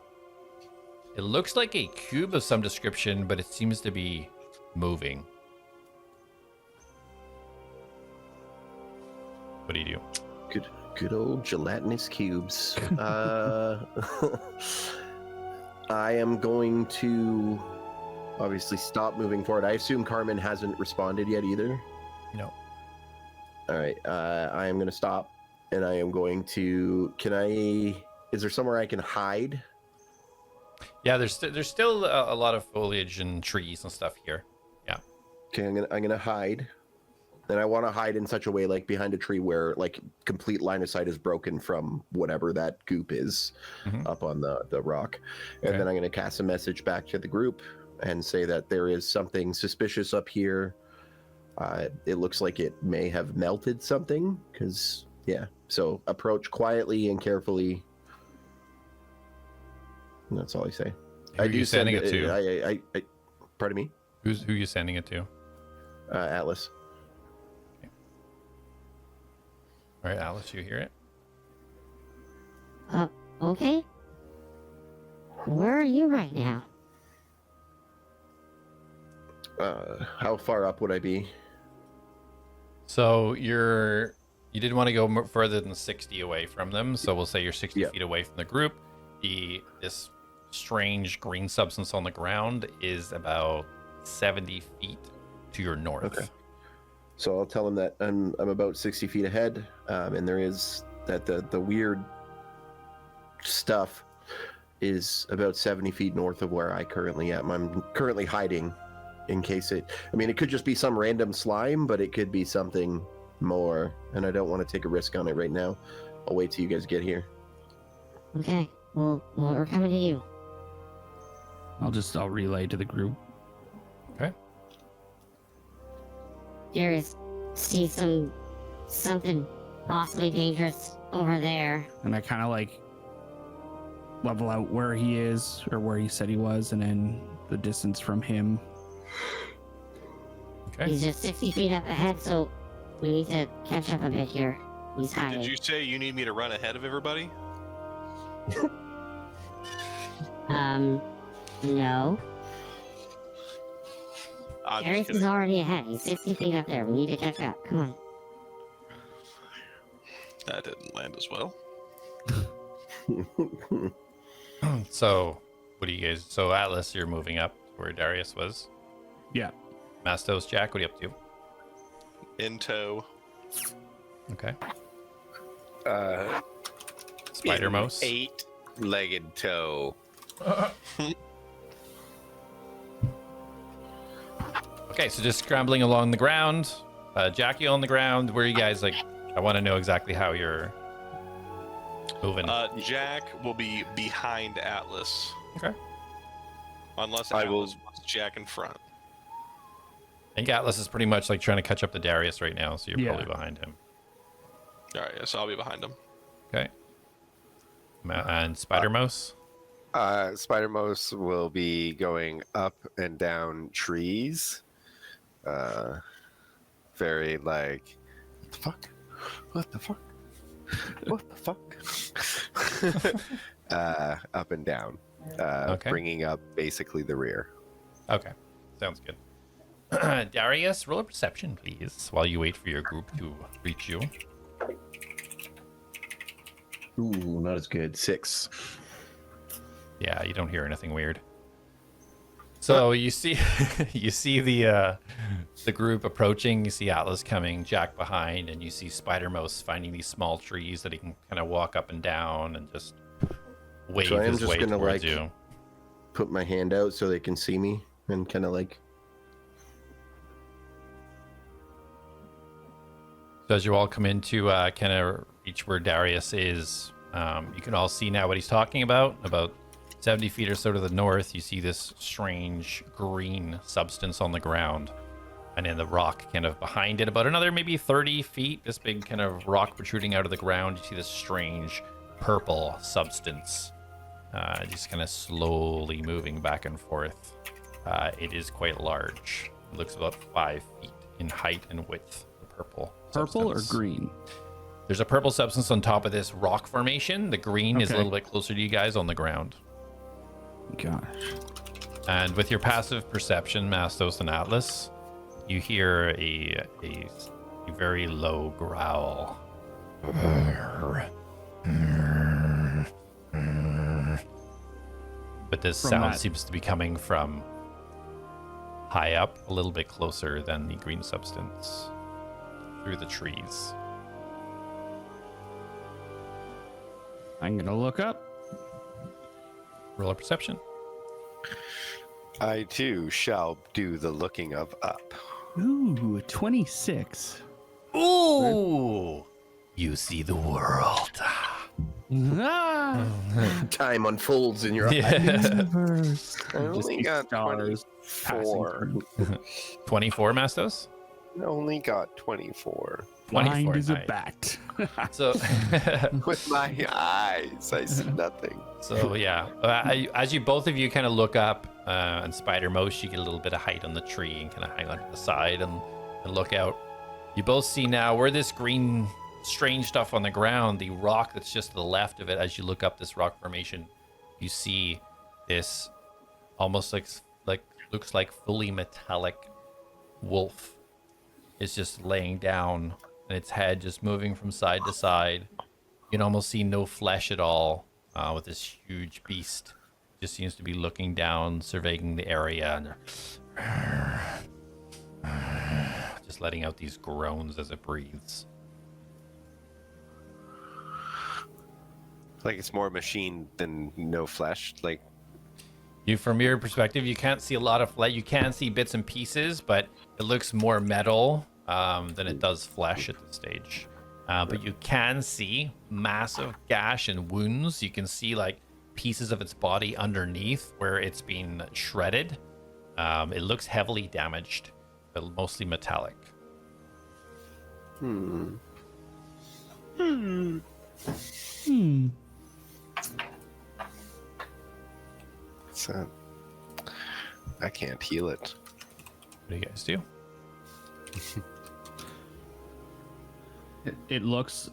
it looks like a cube of some description, but it seems to be moving. What do you do? Good old gelatinous cubes. I am going to obviously stop moving forward. I assume Carmen hasn't responded yet either. No. All right. I am going to stop, and I am going to. Is there somewhere I can hide? Yeah, there's still a lot of foliage and trees and stuff here. Yeah. Okay, I'm gonna hide. And I want to hide in such a way, like behind a tree where like complete line of sight is broken from whatever that goop is up on the rock. And Okay. then I'm going to cast a message back to the group and say that there is something suspicious up here. It looks like it may have melted something because, yeah. So approach quietly and carefully. And that's all I say. Who are you sending it to? I pardon me? Who are you sending it to? Atlas. All right, Alice, you hear it? Okay. Where are you right now? How far up would I be? So you didn't want to go further than 60 away from them. So we'll say you're 60 Yeah. feet away from the group. This strange green substance on the ground is about 70 feet to your north. Okay. So I'll tell them that I'm about 60 feet ahead, and there is that the weird stuff is about 70 feet north of where I currently am. I'm currently hiding in case it could just be some random slime, but it could be something more, and I don't want to take a risk on it right now. I'll wait till you guys get here. Okay. Well, we're coming to you. I'll relay to the group. Okay. Darius, see something possibly dangerous over there. And I kind of like level out where he is or where he said he was, and then the distance from him. Okay. He's just 60 feet up ahead, so we need to catch up a bit here. He's hiding. Did you say you need me to run ahead of everybody? No. I'm just Darius is kidding. already ahead. He's 60 feet up there. We need to catch up. Come on. That didn't land as well. So what do you guys? So Atlas, you're moving up where Darius was. Yeah. Mastos, Jak, what are you up to? In tow. Okay. Uh, Spider Mouse. 8-legged toe. Okay, so just scrambling along the ground. Jackie on the ground. Where are you guys? Like, I want to know exactly how you're moving. Jak will be behind Atlas. Okay. Unless I will- Atlas wants Jak in front. I think Atlas is pretty much like trying to catch up to Darius right now, so you're Yeah. probably behind him. Alright, yeah, so I'll be behind him. Okay. And Spider Mouse. Spider Mouse will be going up and down trees. Very like, what the fuck? What the fuck? Up and down. Okay. Bringing up basically the rear. Okay, sounds good. Darius, roll a perception, please, while you wait for your group to reach you. Ooh, not as good. 6. Yeah, you don't hear anything weird. So you see, you see the group approaching. You see Atlas coming, Jak behind, and you see Spider Mouse finding these small trees that he can kind of walk up and down and just wave So I am his just way gonna, towards like, you. Put my hand out so they can see me and kind of like. So as you all come into kind of reach where Darius is, you can all see now what he's talking about. About 70 feet or so to the north, you see this strange green substance on the ground. And then the rock kind of behind it, about another maybe 30 feet, this big kind of rock protruding out of the ground. You see this strange purple substance just kind of slowly moving back and forth. It is quite large. It looks about 5 feet in height and width. The purple Purple or substance. green? There's a purple substance on top of this rock formation. The green is a Okay. little bit closer to you guys on the ground. Gosh. And with your passive perception, Mastos and Atlas, you hear a very low growl. But this From sound that- seems to be coming from high up, a little bit closer than the green substance, through the trees. I'm gonna look up. Roll a perception. I too shall do the looking of up. Ooh, 26. Ooh! You see the world. Ah! Time unfolds in your eyes. Universe. I only got stars 24. 24, Mastos? I only got 24. Blind as a nice. bat. So, With my eyes, I see nothing. so yeah. As you both of you kind of look up, and Spider Most, you get a little bit of height on the tree and kind of hang on to the side and look out. You both see now where this green, strange stuff on the ground, the rock that's just to the left of it. As you look up this rock formation, you see this almost like looks like fully metallic wolf is just laying down, and its head just moving from side to side. You can almost see no flesh at all, with this huge beast. Just seems to be looking down, surveying the area, and just letting out these groans as it breathes. Like it's more machine than no flesh. Like, From your perspective, you can't see a lot of flesh. You can see bits and pieces, but it looks more metal than it does flesh at this stage. But you can see massive gash and wounds. You can see like pieces of its body underneath where it's been shredded. It looks heavily damaged, but mostly metallic. so I can't heal it. What do you guys do? It looks.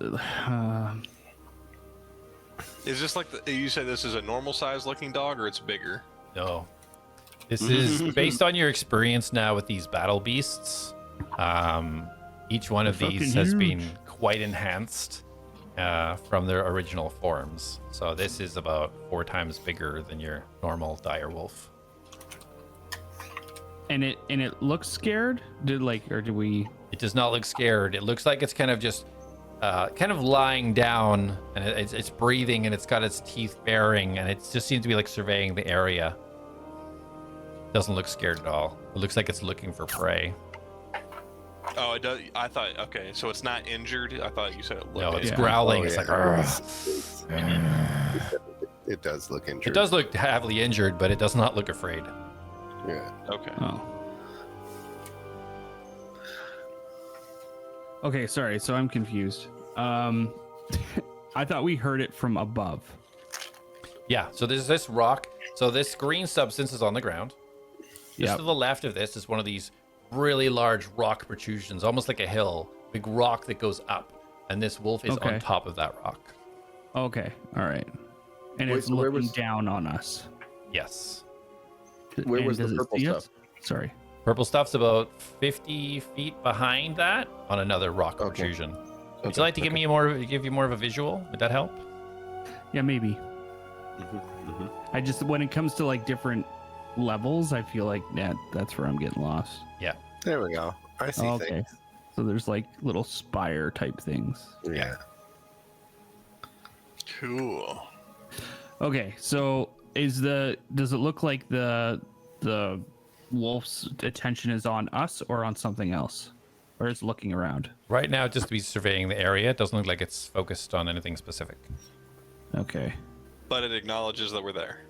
Is this like you said? This is a normal size looking dog, or it's bigger? No. This is based on your experience now with these battle beasts. Each one of They're these fucking has huge. been quite enhanced from their original forms. So this is about 4 times bigger than your normal dire wolf. And it looks scared. Did we? It does not look scared. It looks like it's kind of just kind of lying down, and it's breathing, and it's got its teeth baring, and it just seems to be like surveying the area. Doesn't look scared at all. It looks like it's looking for prey. Oh, it does. I thought. Okay, so it's not injured. I thought you said it looked. No, it's Yeah. growling. Oh, It's like, yeah. "Argh." It does look injured. It does look heavily injured, but it does not look afraid. Yeah. Okay. Oh. Okay, sorry. So I'm confused. I thought we heard it from above. Yeah, so there's this rock. So this green substance is on the ground. Just Yep. to the left of this is one of these really large rock protrusions, almost like a hill, big rock that goes up. And this wolf is Okay. on top of that rock. Okay, all right. And Wait, it's so where looking was- down on us. Yes. Where And was the does it purple see us? stuff? Sorry. Purple stuff's about 50 feet behind that on another rock Okay. protrusion. Would Okay, you like to give okay. you more of a visual? Would that help? Yeah, maybe. Mm-hmm. I just when it comes to like different levels, I feel like that's where I'm getting lost. Yeah. There we go. I see Okay. things. So there's like little spire type things. Yeah. Cool. Okay, so does it look like the wolf's attention is on us or on something else? Or it's looking around? Right now, just to be surveying the area. It doesn't look like it's focused on anything specific. Okay. But it acknowledges that we're there.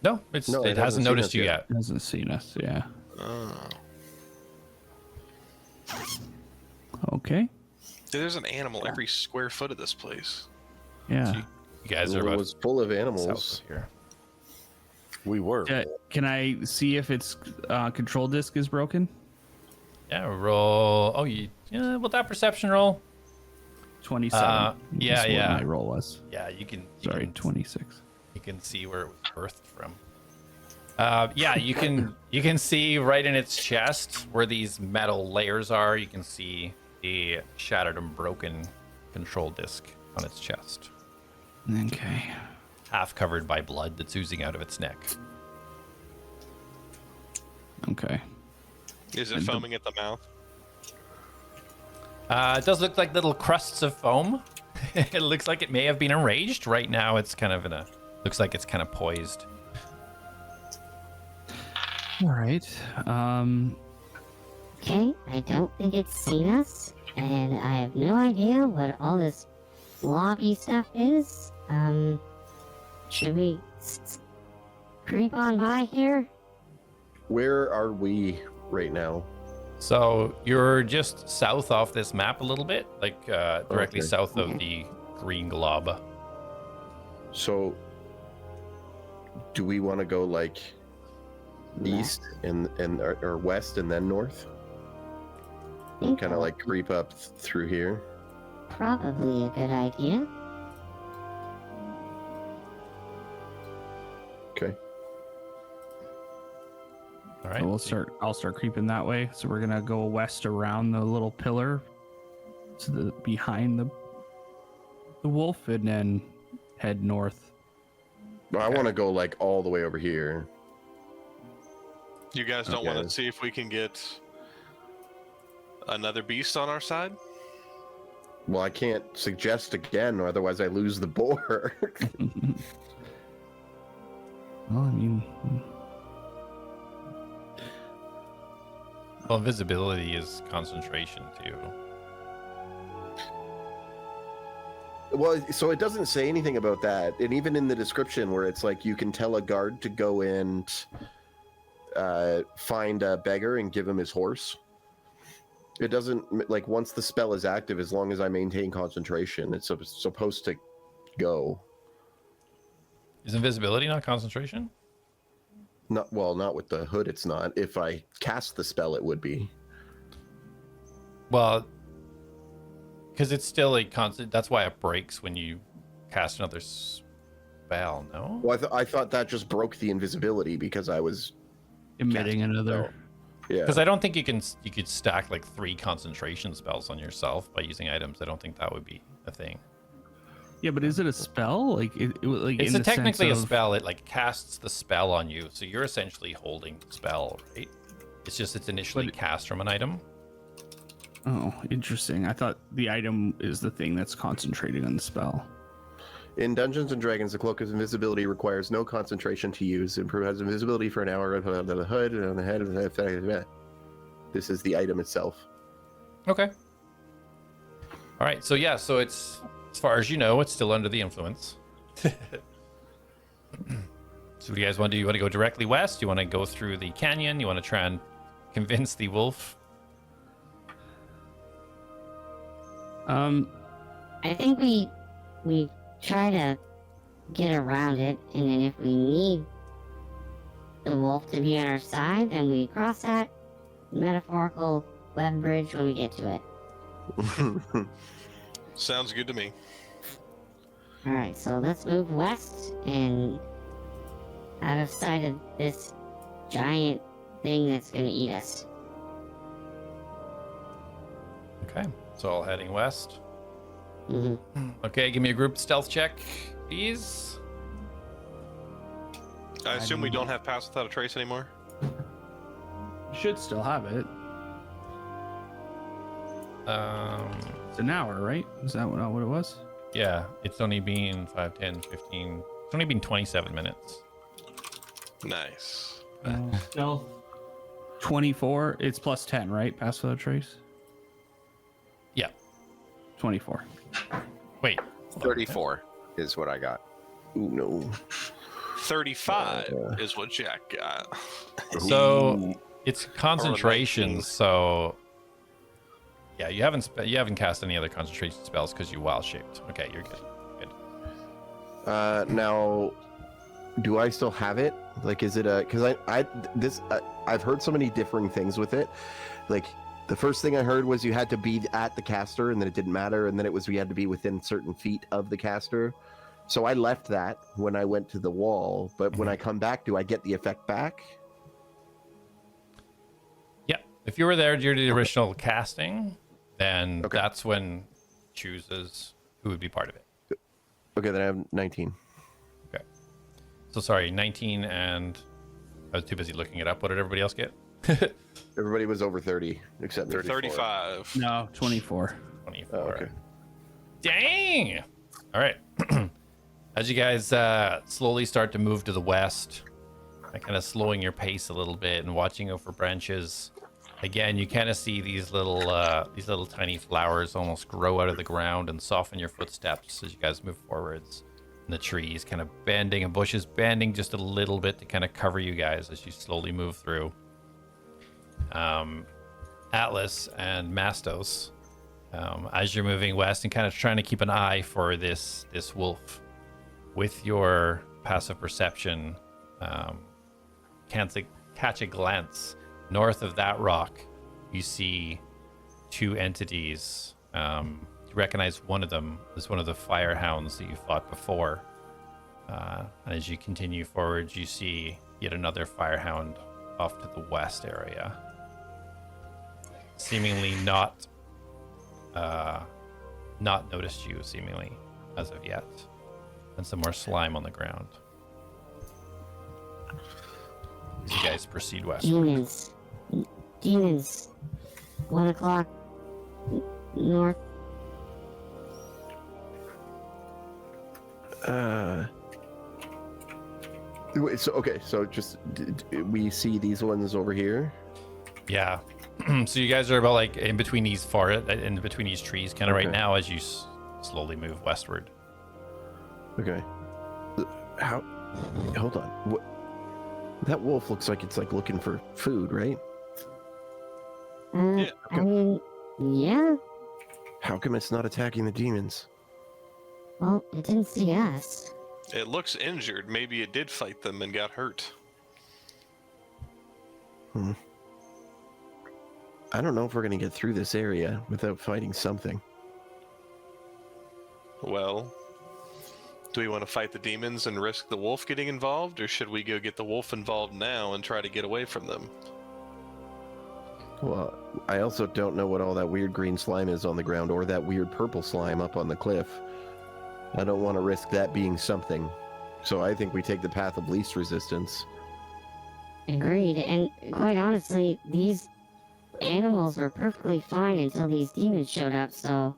No, No, it it hasn't hasn't seen noticed us you yet. yet. It hasn't seen us, yeah. Oh. Okay. There's an animal every square foot of this place. Yeah. You guys are It about was full of south animals. of here. We were. Can I see if its control disc is broken? Yeah, roll. Oh, well, that perception roll. 27. Yeah, That's what yeah. my roll was. Yeah, you can. Sorry, 26. You can see where it was birthed from. Yeah, you can see right in its chest where these metal layers are. You can see the shattered and broken control disc on its chest, Okay. half covered by blood that's oozing out of its neck. Okay. Is it foaming at the mouth? It does look like little crusts of foam. It looks like it may have been enraged. Right now, it's kind of looks like it's kind of poised. All right. Okay, I don't think it's seen us, and I have no idea what all this blobby stuff is. Should we creep on by here? Where are we right now? So you're just south off this map a little bit, like directly Okay. south of the green glob. So, do we want to go like east and or west and then north? Think Kind of like creep up through here. probably a good idea. Okay. All right. I'll start creeping that way. So we're gonna go west around the little pillar to the behind the wolf, and then head north. Well, I want to go like all the way over here. You guys don't want Okay. to see if we can get another beast on our side? Well, I can't suggest again, or otherwise I lose the boar. Well, I mean, Well, invisibility is concentration too. Well, so it doesn't say anything about that, and even in the description where it's like you can tell a guard to go and find a beggar and give him his horse. It doesn't, like, once the spell is active, as long as I maintain concentration, it's supposed to go. Is invisibility not concentration? Not with the hood. It's not. If I cast the spell, it would be. Well, because it's still a constant. That's why it breaks when you cast another spell. No. Well, I thought that just broke the invisibility because I was. emitting casting another. Yeah. Because I don't think you could stack like 3 concentration spells on yourself by using items. I don't think that would be a thing. Yeah, but is it a spell? Like, like It's in the technically a sense of- spell. It like casts the spell on you, so you're essentially holding the spell, right? It's just it's initially cast from an item. Oh, interesting. I thought the item is the thing that's concentrating on the spell. In Dungeons and Dragons, the Cloak of Invisibility requires no concentration to use. It provides invisibility for an hour on the hood and on the head. This is the item itself. Okay. All right. So yeah. So it's as far as you know, it's still under the influence. So what do you guys want to do? You want to go directly west? You want to go through the canyon? You want to try and convince the wolf? I think we try to get around it, and then if we need the wolf to be on our side, then we cross that metaphorical web bridge when we get to it. Sounds good to me. Alright, so let's move west and out of sight of this giant thing that's gonna eat us. Okay. So all heading west. hmm Okay. Give me a group stealth check, please. I assume we don't have Pass Without a Trace anymore? Should still have it. It's an hour, right? Is that what it was? Yeah. It's only been 5, 10, 15. It's only been 27 minutes. Nice. Stealth. 24. It's plus 10, right? Pass without trace. Yeah. 24. Wait. 34 is what I got. Ooh, no. 35 is what Jak got. So it's concentration. So Yeah, you haven't cast any other concentration spells because you wild shaped. Okay, you're good. Good. Now, do I still have it? Like, is it a? Because I've heard so many differing things with it. Like, the first thing I heard was you had to be at the caster, and then it didn't matter, and then it was we had to be within certain feet of the caster. So I left that when I went to the wall, but when I come back, do I get the effect back? Yeah, if you were there during the original casting, then Okay. that's when chooses who would be part of it. Okay, then I have 19. Okay. So sorry, 19 and I was too busy looking it up. What did everybody else get? Everybody was over 30, except 34. 35. No, 24. 24. Oh, okay. Dang! All right. As you guys slowly start to move to the west, kind of slowing your pace a little bit and watching out for branches, again, you kind of see these little tiny flowers almost grow out of the ground and soften your footsteps as you guys move forwards. And the trees kind of bending and bushes bending just a little bit to kind of cover you guys as you slowly move through. A.T.L.A.S and Mastos, as you're moving west and kind of trying to keep an eye for this wolf. With your passive perception, catch a glance. North of that rock, you see two entities. You recognize one of them as one of the fire hounds that you fought before. And as you continue forward, you see yet another fire hound off to the west area. Seemingly not noticed you, seemingly, as of yet. And some more slime on the ground. As you guys proceed west. Demons. 1 o'clock. North. So just we see these ones over here. Yeah. So you guys are about like in between these trees, kind of right Okay. now as you slowly move westward. Okay. How? Hold on. What? That wolf looks like it's like looking for food, right? Yeah, I mean, yeah. How come it's not attacking the demons? Well, it didn't see us. It looks injured. Maybe it did fight them and got hurt. I don't know if we're gonna get through this area without fighting something. Well, do we want to fight the demons and risk the wolf getting involved, or should we go get the wolf involved now and try to get away from them? Well, I also don't know what all that weird green slime is on the ground, or that weird purple slime up on the cliff. I don't want to risk that being something. So I think we take the path of least resistance. Agreed. And quite honestly, these animals were perfectly fine until these demons showed up, so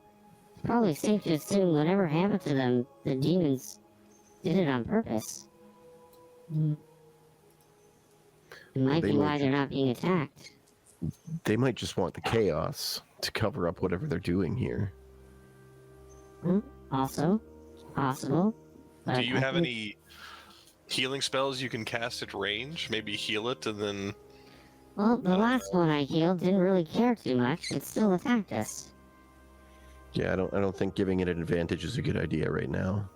it's probably safe to assume whatever happened to them, the demons did it on purpose. It might They be might why they're not being attacked. They might just want the chaos to cover up whatever they're doing here. Also, possible. But Do you I have think- any healing spells you can cast at range? Maybe heal it and then... Well, the last one I healed didn't really care too much. It still attacked us. Yeah, I don't think giving it an advantage is a good idea right now.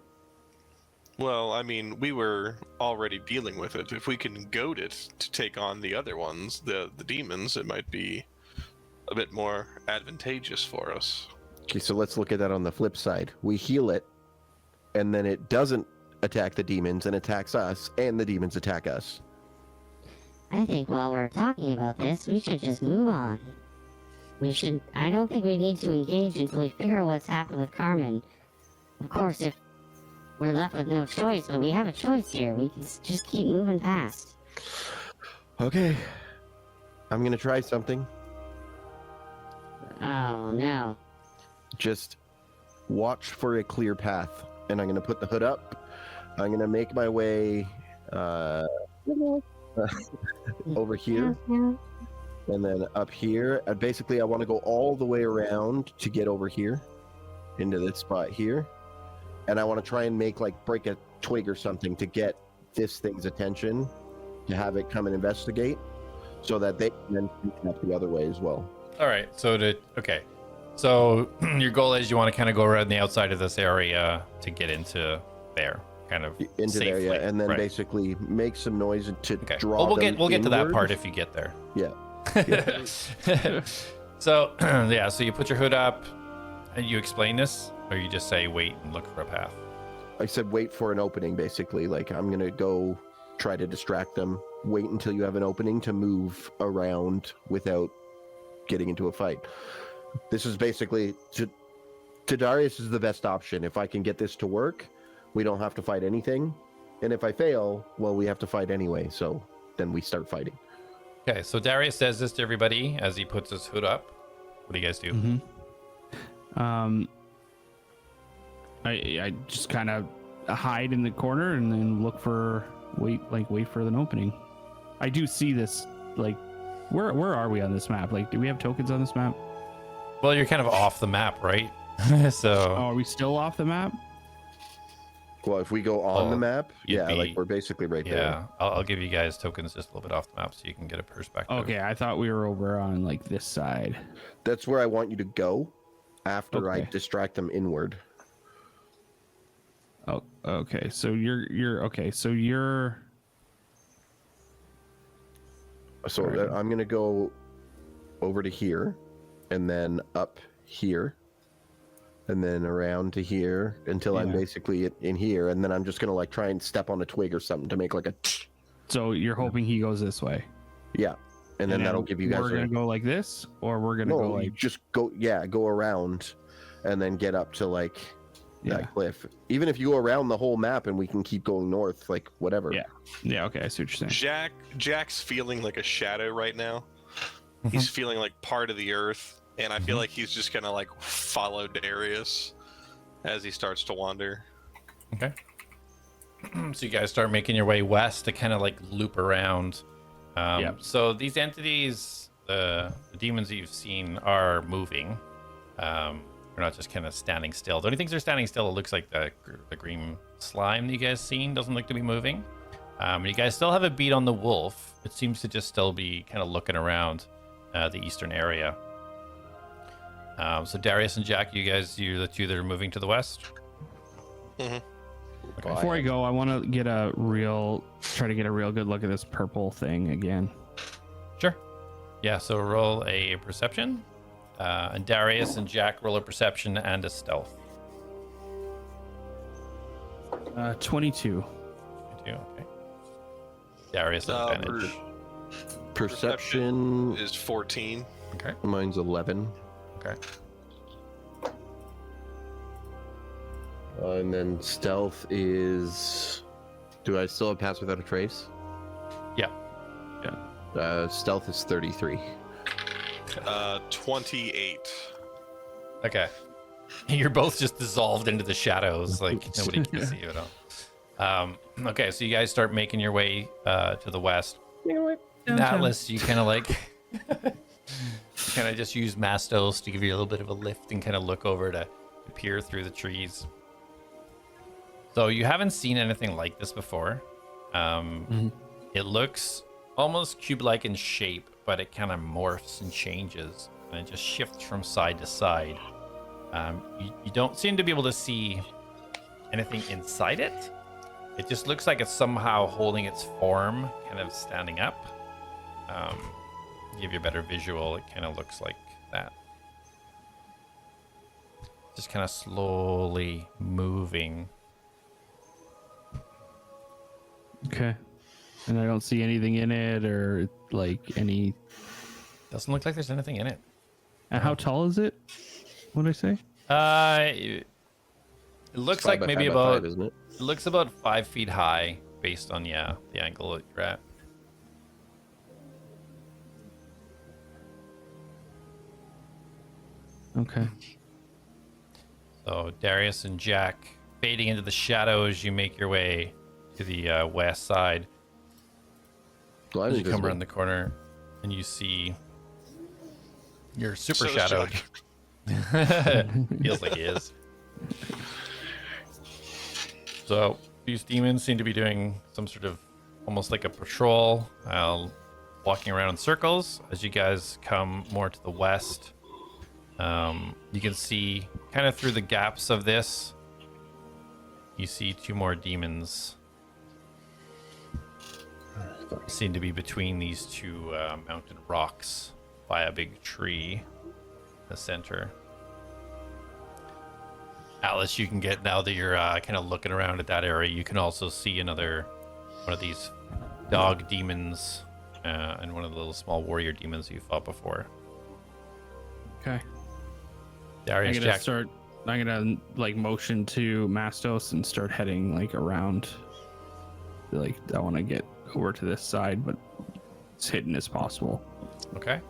Well, I mean, we were already dealing with it. If we can goad it to take on the other ones, the demons, it might be a bit more advantageous for us. Okay, so let's look at that on the flip side. We heal it, and then it doesn't attack the demons and attacks us, and the demons attack us. I think while we're talking about this, we should just move on. I don't think we need to engage until we figure out what's happened with Carmen. Of course, if we're left with no choice, but we have a choice here. We can just keep moving past. Okay. I'm gonna try something. Oh, no. Just watch for a clear path. And I'm gonna put the hood up. I'm gonna make my way over here. And then up here. And basically, I want to go all the way around to get over here. Into this spot here. And I want to try and break a twig or something to get this thing's attention. To have it come and investigate. So that they can then shoot up the other way as well. All right. So okay. So your goal is you want to kind of go around the outside of this area to get into there, kind of Into there, safely. yeah, and then Right. basically make some noise to Okay. draw Well, them we'll get to that inward. part if you get there. Yeah. So yeah, so you put your hood up and you explain this, or you just say wait and look for a path. I said wait for an opening, basically. Like, I'm gonna go try to distract them. Wait until you have an opening to move around without getting into a fight. This is basically to Darius is the best option. If I can get this to work, we don't have to fight anything. And if I fail, well, we have to fight anyway. So then we start fighting. Okay, so Darius says this to everybody as he puts his hood up. What do you guys do? I just kind of hide in the corner and then look for wait for an opening. I do see this, like, where are we on this map? Like, do we have tokens on this map? Well, you're kind of off the map, right? So Oh, are we still off the map? Well, if we go on the map, you'd yeah, be- like we're basically right there. yeah, I'll give you guys tokens just a little bit off the map so you can get a perspective. Okay, I thought we were over on like this side. That's where I want you to go after I Okay. distract them inward. Oh, okay. So you're okay. So you're So Alright. I'm going to go over to here and then up here and then around to here until I'm Yeah. basically in here. And then I'm just going to like try and step on a twig or something to make like a, so you're hoping he goes this way. yeah. And then that'll give you guys We're gonna go like this, or we're gonna no, go you like just go, yeah, go around and then get up to like Yeah. that cliff. Even if you go around the whole map and we can keep going north, like whatever. Yeah. Yeah. Okay, I see what you're saying. Jack's feeling like a shadow right now. He's feeling like part of the earth, and I feel like he's just gonna like follow Darius as he starts to wander. Okay. So you guys start making your way west to kind of like loop around. Yep. So these entities, the demons that you've seen, are moving. They're not just kind of standing still. The only things they're standing still, it looks like the green slime that you guys seen doesn't look to be moving. You guys still have a beat on the wolf. It seems to just still be kind of looking around the eastern area. So Darius and Jak, the two that are moving to the west. Mhm. Okay. Before I go, I want to try to get a real good look at this purple thing again. Sure. Yeah, so roll a perception. And Darius and Jak roll a perception and a stealth. 22. You do, okay. Darius has advantage. Perception, Is 14. Okay. mine's 11. Okay. And then stealth is. Do I still have pass without a trace? Yeah. Stealth is 33. 28. Okay. You're both just dissolved into the shadows, like nobody can see you at all. Okay, so you guys start making your way to the west. Atlas, you kind of like, kind of just use Mastos to give you a little bit of a lift and kind of look over to peer through the trees. So you haven't seen anything like this before. It looks almost cube-like in shape, but it kind of morphs and changes, and it just shifts from side to side. You don't seem to be able to see anything inside it. It just looks like it's somehow holding its form, kind of standing up. Give you a better visual, it kind of looks like that. Just kind of slowly moving. Okay. And I don't see anything in it or like any. Doesn't look like there's anything in it. And how tall is it? What'd I say? It looks Five like by maybe five by about. five, isn't it? It looks about 5 feet high, based on the angle that you're at. Okay. So Darius and Jak fading into the shadows, you make your way to the west side. Well, I'm As you come invisible. around the corner, and you see your super So is shadowed. Jak. Feels like he is. So these demons seem to be doing some sort of almost like a patrol, walking around in circles. As you guys come more to the west, You can see kind of through the gaps of this, you see 2 more demons seem to be between these 2 mountain rocks by a big tree in the center. Atlas, you can get, now that you're kind of looking around at that area, you can also see another one of these dog demons and one of the little small warrior demons you fought before. Okay. Darius, Jak. I'm gonna like motion to Mastos and start heading like around. Like I want to get over to this side, but as hidden as possible. Okay.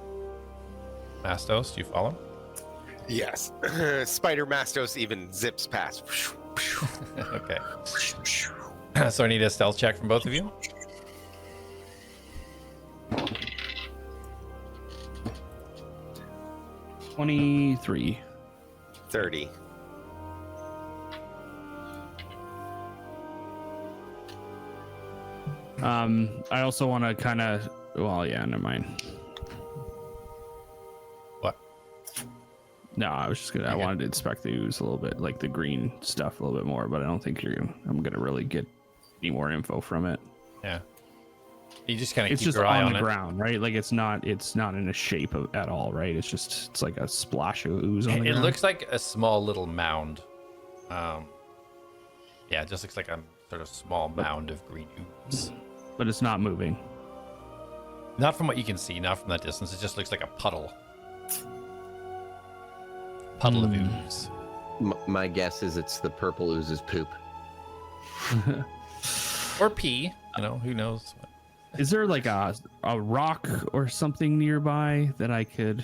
Mastos, do you follow? Yes. Spider Mastos even zips past. Okay. So I need a stealth check from both of you. 23. 30. I also want to kind of, well, yeah, never mind. What? No, I was just gonna. I wanted to inspect the ooze a little bit, like the green stuff a little bit more, but I don't think I'm gonna really get any more info from it. Yeah. You just kind of It's keep just your eye on on the it. ground, right? Like it's not in a shape at all, right? It's like a splash of ooze on the It ground. looks like a small little mound. Yeah, it just looks like a sort of small mound of green ooze. but it's not moving. Not from what you can see, not from that distance. It just looks like a puddle. Puddle of ooze. My guess is it's the purple ooze's poop. Or pee. You know, who knows? Is there like a rock or something nearby that I could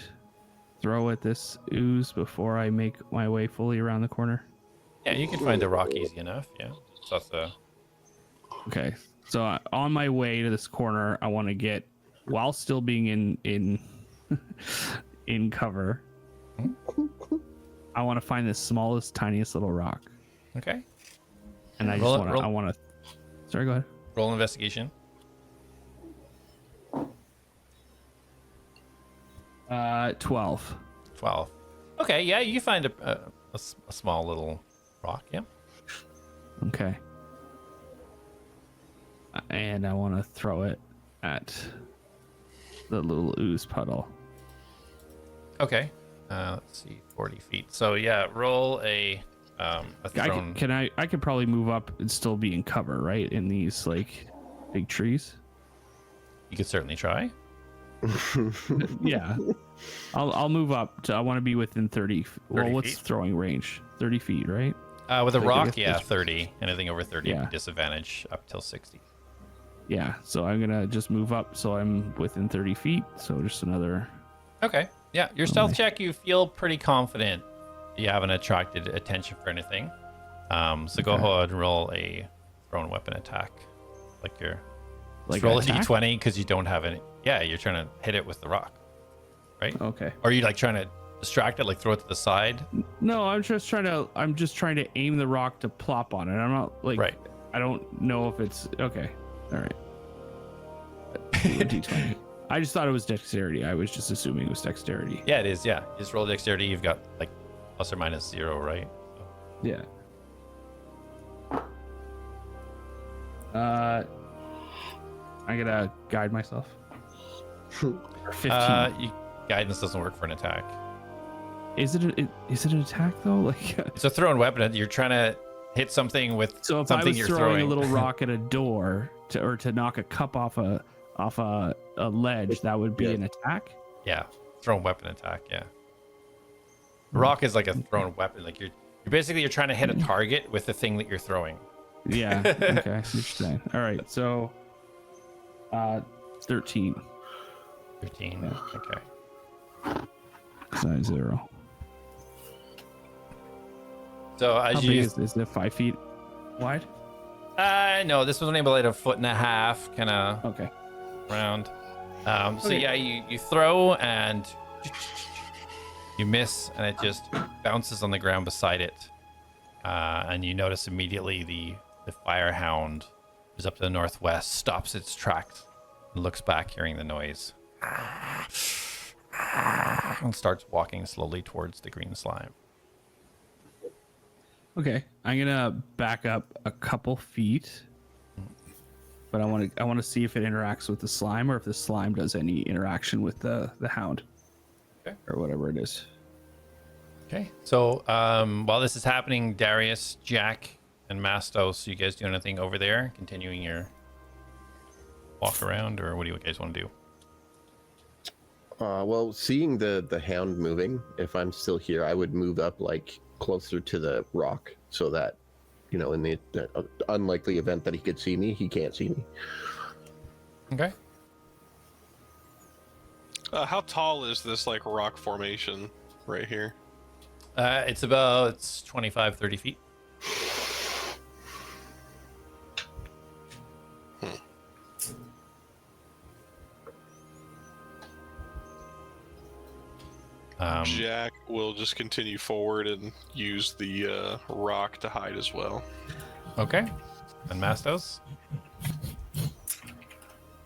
throw at this ooze before I make my way fully around the corner? Yeah, you can find a rock easy enough. Yeah. So that's a... Okay. So on my way to this corner, I want to get, while still being in cover, I want to find the smallest, tiniest little rock. Okay. And I Roll just it, want to, I want to, sorry, go ahead. Roll investigation. 12. 12. Okay, yeah, you find a small little rock. Yeah. Okay. And I want to throw it at the little ooze puddle. Okay. Let's see, 40 feet. So yeah, roll a thrown. I could probably move up and still be in cover, right? In these like big trees. You could certainly try. Yeah. I'll move up to, I want to be within 30. Well, 30 what's feet? throwing range? 30 feet, right? With a Like, I rock, guess yeah, it's- 30. Anything over 30, Yeah. disadvantage up till 60. Yeah. So I'm going to just move up so I'm within 30 feet. So just another. Okay. Yeah, your stealth check, you feel pretty confident you haven't attracted attention for anything. So go ahead and roll a thrown weapon attack. Like you're... Like roll a attack? d20 because you don't have any... Yeah, you're trying to hit it with the rock. Right? Okay. Or are you like trying to distract it, like throw it to the side? No, I'm just trying to aim the rock to plop on it. I'm not like, Right. I don't know if it's okay. All right. D20. I just thought it was dexterity. I was just assuming it was dexterity. Yeah, it is. Yeah. You just roll dexterity. You've got like plus or minus 0, right? Yeah. I gotta guide myself. 15. Guidance doesn't work for an attack. Is it an attack though? Like It's a thrown weapon. You're trying to hit something with so if I something was you're throwing a little rock at a door to knock a cup off a ledge, that would be an attack. Yeah, thrown weapon attack. Yeah. Rock is like a thrown weapon. Like you're basically trying to hit a target with the thing that you're throwing. Yeah. Okay. I see what you're saying. All right. So, 13. 13. Yeah. Okay. Size 0. So How as big you is it 5 feet wide? no, this was only about like a foot and a half, kind of Okay. round. So Okay. yeah, you throw and you miss, and it just bounces on the ground beside it. And you notice immediately the fire hound is up to the northwest, stops its tracks, and looks back, hearing the noise. and starts walking slowly towards the green slime. Okay, I'm gonna back up a couple feet, but I want to see if it interacts with the slime or if the slime does any interaction with the hound, Okay. or whatever it is. Okay, so while this is happening, Darius, Jak, and Mastos, you guys do anything over there? Continuing your walk around, or what do you guys want to do? Well, seeing the hound moving, if I'm still here, I would move up like closer to the rock so that, you know, in the unlikely event that he could see me, he can't see me. Okay. How tall is this like rock formation right here? It's about 25, 30 feet. Jak will just continue forward and use the rock to hide as well. Okay. And Mastos?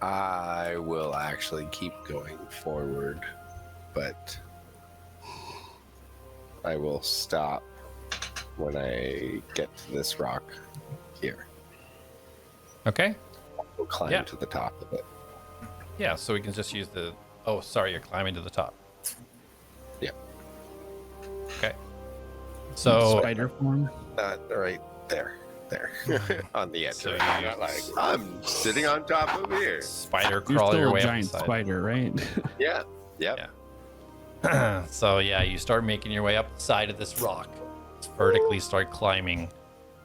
I will actually keep going forward, but I will stop when I get to this rock here. Okay. We'll climb Yeah. to the top of it. Yeah, so we can just use the... Oh, sorry, you're climbing to the top. Yeah. Okay. So... Spider form. Right there. On the edge. So of it. you- Not like, I'm sitting on top of here. Spider You're crawl your still a way up giant the side. spider, right? Yeah. Yep. Yeah. So yeah, you start making your way up the side of this rock. Vertically start climbing.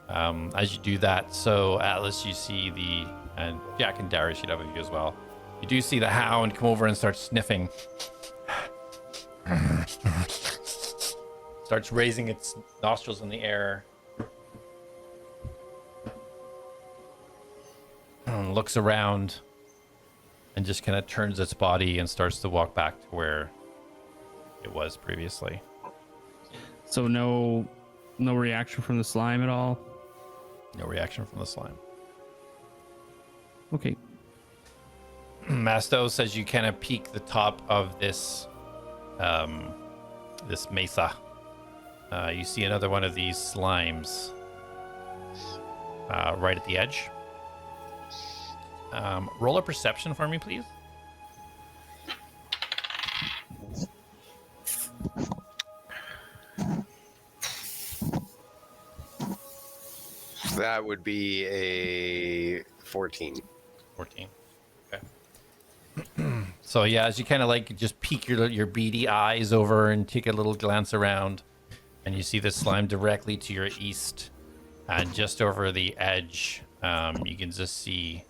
As you do that, so Atlas, you see the... And Jak and Darius, you'd have a view as well. You do see the hound come over and start sniffing. Starts raising its nostrils in the air. Looks around and just kind of turns its body and starts to walk back to where it was previously. So no reaction from the slime at all. No reaction from the slime. Okay. Mastos, as you kind of peek the top of this this mesa, you see another one of these slimes right at the edge. Roll a perception for me, please. That would be a 14. 14. Okay. So yeah, as you kind of like just peek your beady eyes over and take a little glance around, and you see this slime directly to your east, and just over the edge, you can just see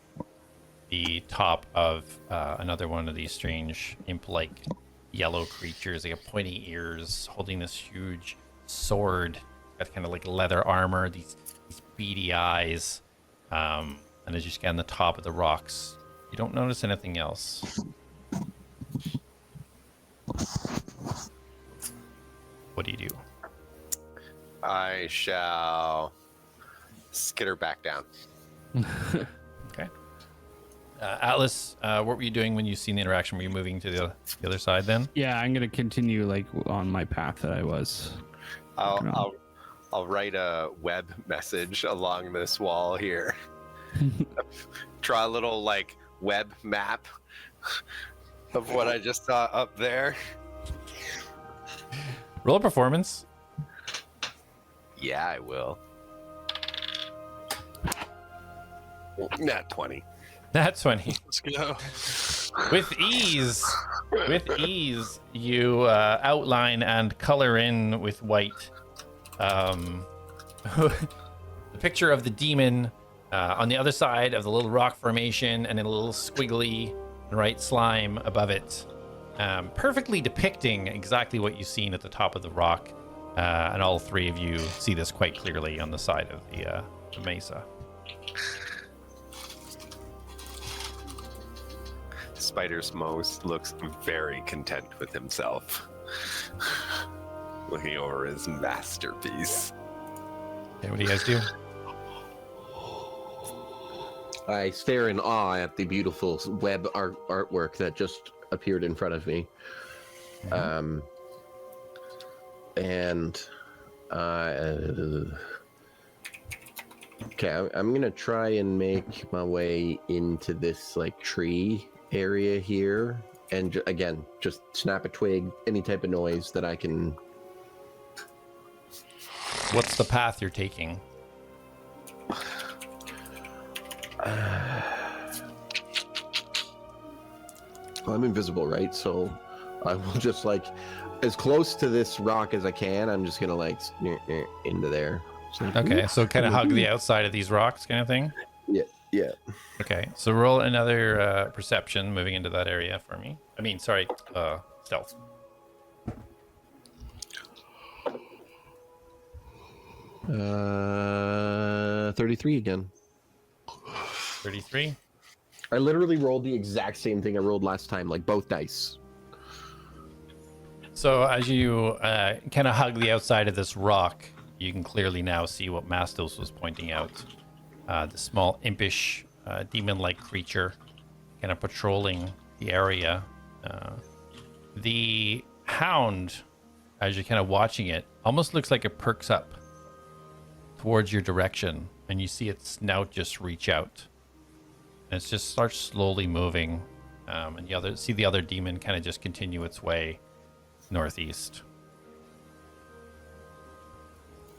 the top of another one of these strange imp-like yellow creatures. They have pointy ears, holding this huge sword. Got kind of like leather armor. These beady eyes. And as you scan the top of the rocks, you don't notice anything else. What do you do? I shall skitter back down. Okay. Atlas, what were you doing when you seen the interaction? Were you moving to the other side then? Yeah, I'm gonna continue like on my path that I was. I'll write a web message along this wall here. Draw a little like web map of what I just saw up there. Roll a performance. Yeah, I will. Nat 20. That's 20. Let's go. With ease, you outline and color in with white the picture of the demon on the other side of the little rock formation, and then a little squiggly slime above it, perfectly depicting exactly what you've seen at the top of the rock. And all three of you see this quite clearly on the side of the mesa. Spider's Most looks very content with himself. Looking over his masterpiece. Okay, what do you guys do? I stare in awe at the beautiful web artwork that just appeared in front of me. And okay, I'm gonna try and make my way into this like tree area here, and again, just snap a twig, any type of noise that I can. What's the path you're taking? Well, I'm invisible, right? So I will just like as close to this rock as I can. I'm just gonna like into there. So, Okay, so kind of hug the outside of these rocks, kind of thing. Yeah. Okay, so roll another perception, moving into that area for me. I mean, sorry, stealth. 33 again. 33. I literally rolled the exact same thing I rolled last time, like both dice. So as you kind of hug the outside of this rock, you can clearly now see what Mastos was pointing out. The small impish demon-like creature kind of patrolling the area. The hound, as you're kind of watching it, almost looks like it perks up towards your direction, and you see its snout just reach out. And it just starts slowly moving, and the other demon kind of just continue its way northeast.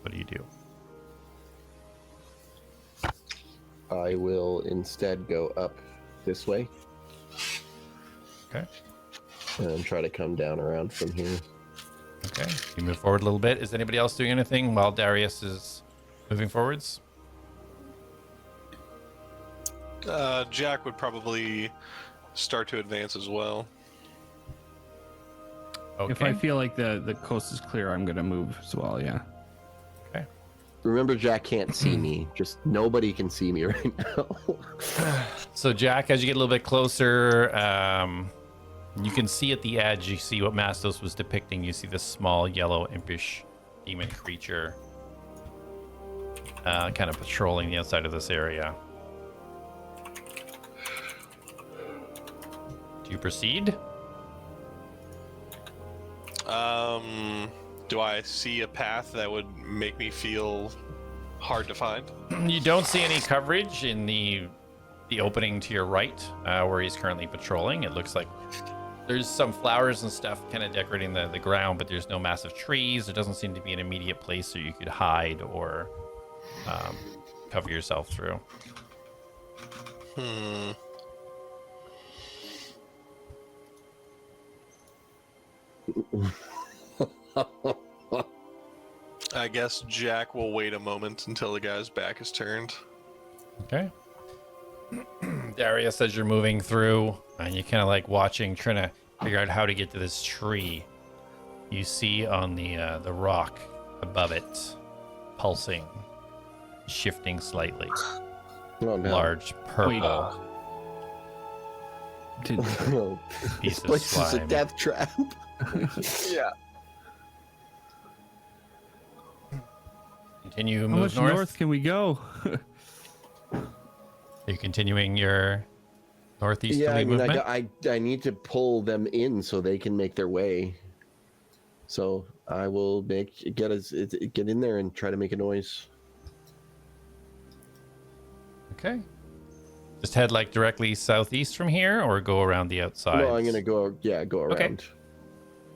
What do you do? I will instead go up this way Okay. and try to come down around from here. Okay. You move forward a little bit. Is anybody else doing anything while Darius is moving forwards? Jack would probably start to advance as well. Okay. If I feel like the coast is clear, I'm gonna move as well. Yeah. Okay. Remember, Jack can't see me. Just nobody can see me right now. So Jack, as you get a little bit closer, you can see at the edge, you see what Mastos was depicting. You see this small yellow impish demon creature kind of patrolling the outside of this area. Do you proceed? Do I see a path that would make me feel hard to find? You don't see any coverage in the opening to your right, where he's currently patrolling. It looks like there's some flowers and stuff kind of decorating the ground, but there's no massive trees. There doesn't seem to be an immediate place where you could hide or cover yourself through. I guess Jack will wait a moment until the guy's back is turned. Okay. Darius, as you're moving through, and you're kind of like watching, trying to figure out how to get to this tree, you see on the rock above it, pulsing, shifting slightly, Oh, no. large purple No. piece This of place is a slime. death trap. Yeah. Continue How move much north. north can we go? Are you continuing your northeasterly Yeah, I mean, movement? I need to pull them in so they can make their way. So I will get in there and try to make a noise. Okay. Just head like directly southeast from here, or go around the outside. No, I'm gonna go around. Okay.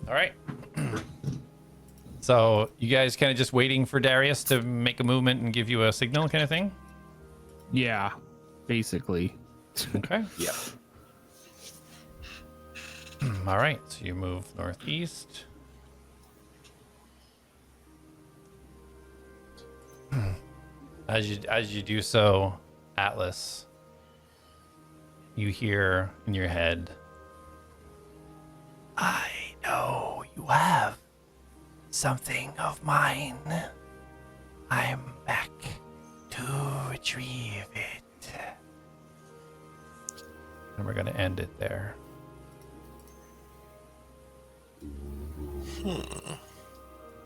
All right. So you guys kind of just waiting for Darius to make a movement and give you a signal, kind of thing. Yeah, basically. Okay. Yeah. All right. So you move northeast. As you do so, Atlas, you hear in your head, I know you have something of mine. I'm back to retrieve it. And we're going to end it there.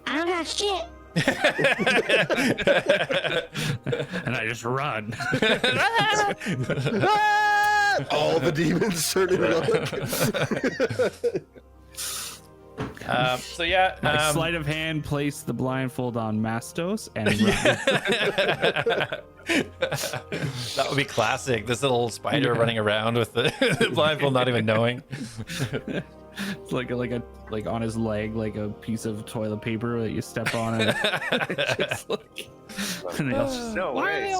I don't got shit. And I just run. All the demons started So yeah, Sleight of hand, place the blindfold on Mastos and that would be classic. This little spider running around with the blindfold, not even knowing. it's like on his leg, like a piece of toilet paper that you step on. And it's like, and they all just, No way,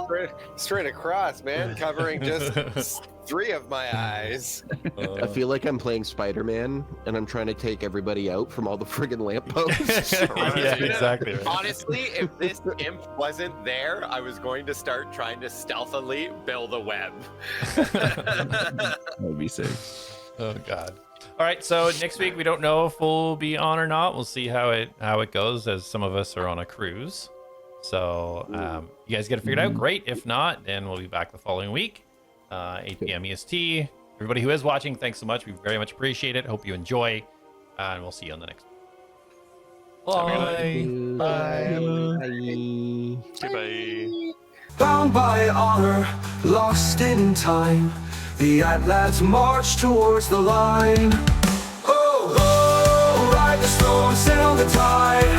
straight across, man, covering just 3 of my eyes. I feel like I'm playing Spider-Man and I'm trying to take everybody out from all the friggin' lampposts. Yeah, exactly. Right. Honestly, if this imp wasn't there, I was going to start trying to stealthily build a web. that would be sick. Oh god. All right, so next week we don't know if we'll be on or not. We'll see how it goes, as some of us are on a cruise. So you guys get it figured out. Great. If not, then we'll be back the following week. 8 p.m. EST. Everybody who is watching, thanks so much. We very much appreciate it. Hope you enjoy, and we'll see you on the next one. Bye. Goodbye. Bound by honor, lost in time, the ATLADS march towards the line. Oh, oh, ride the storm, sail the tide.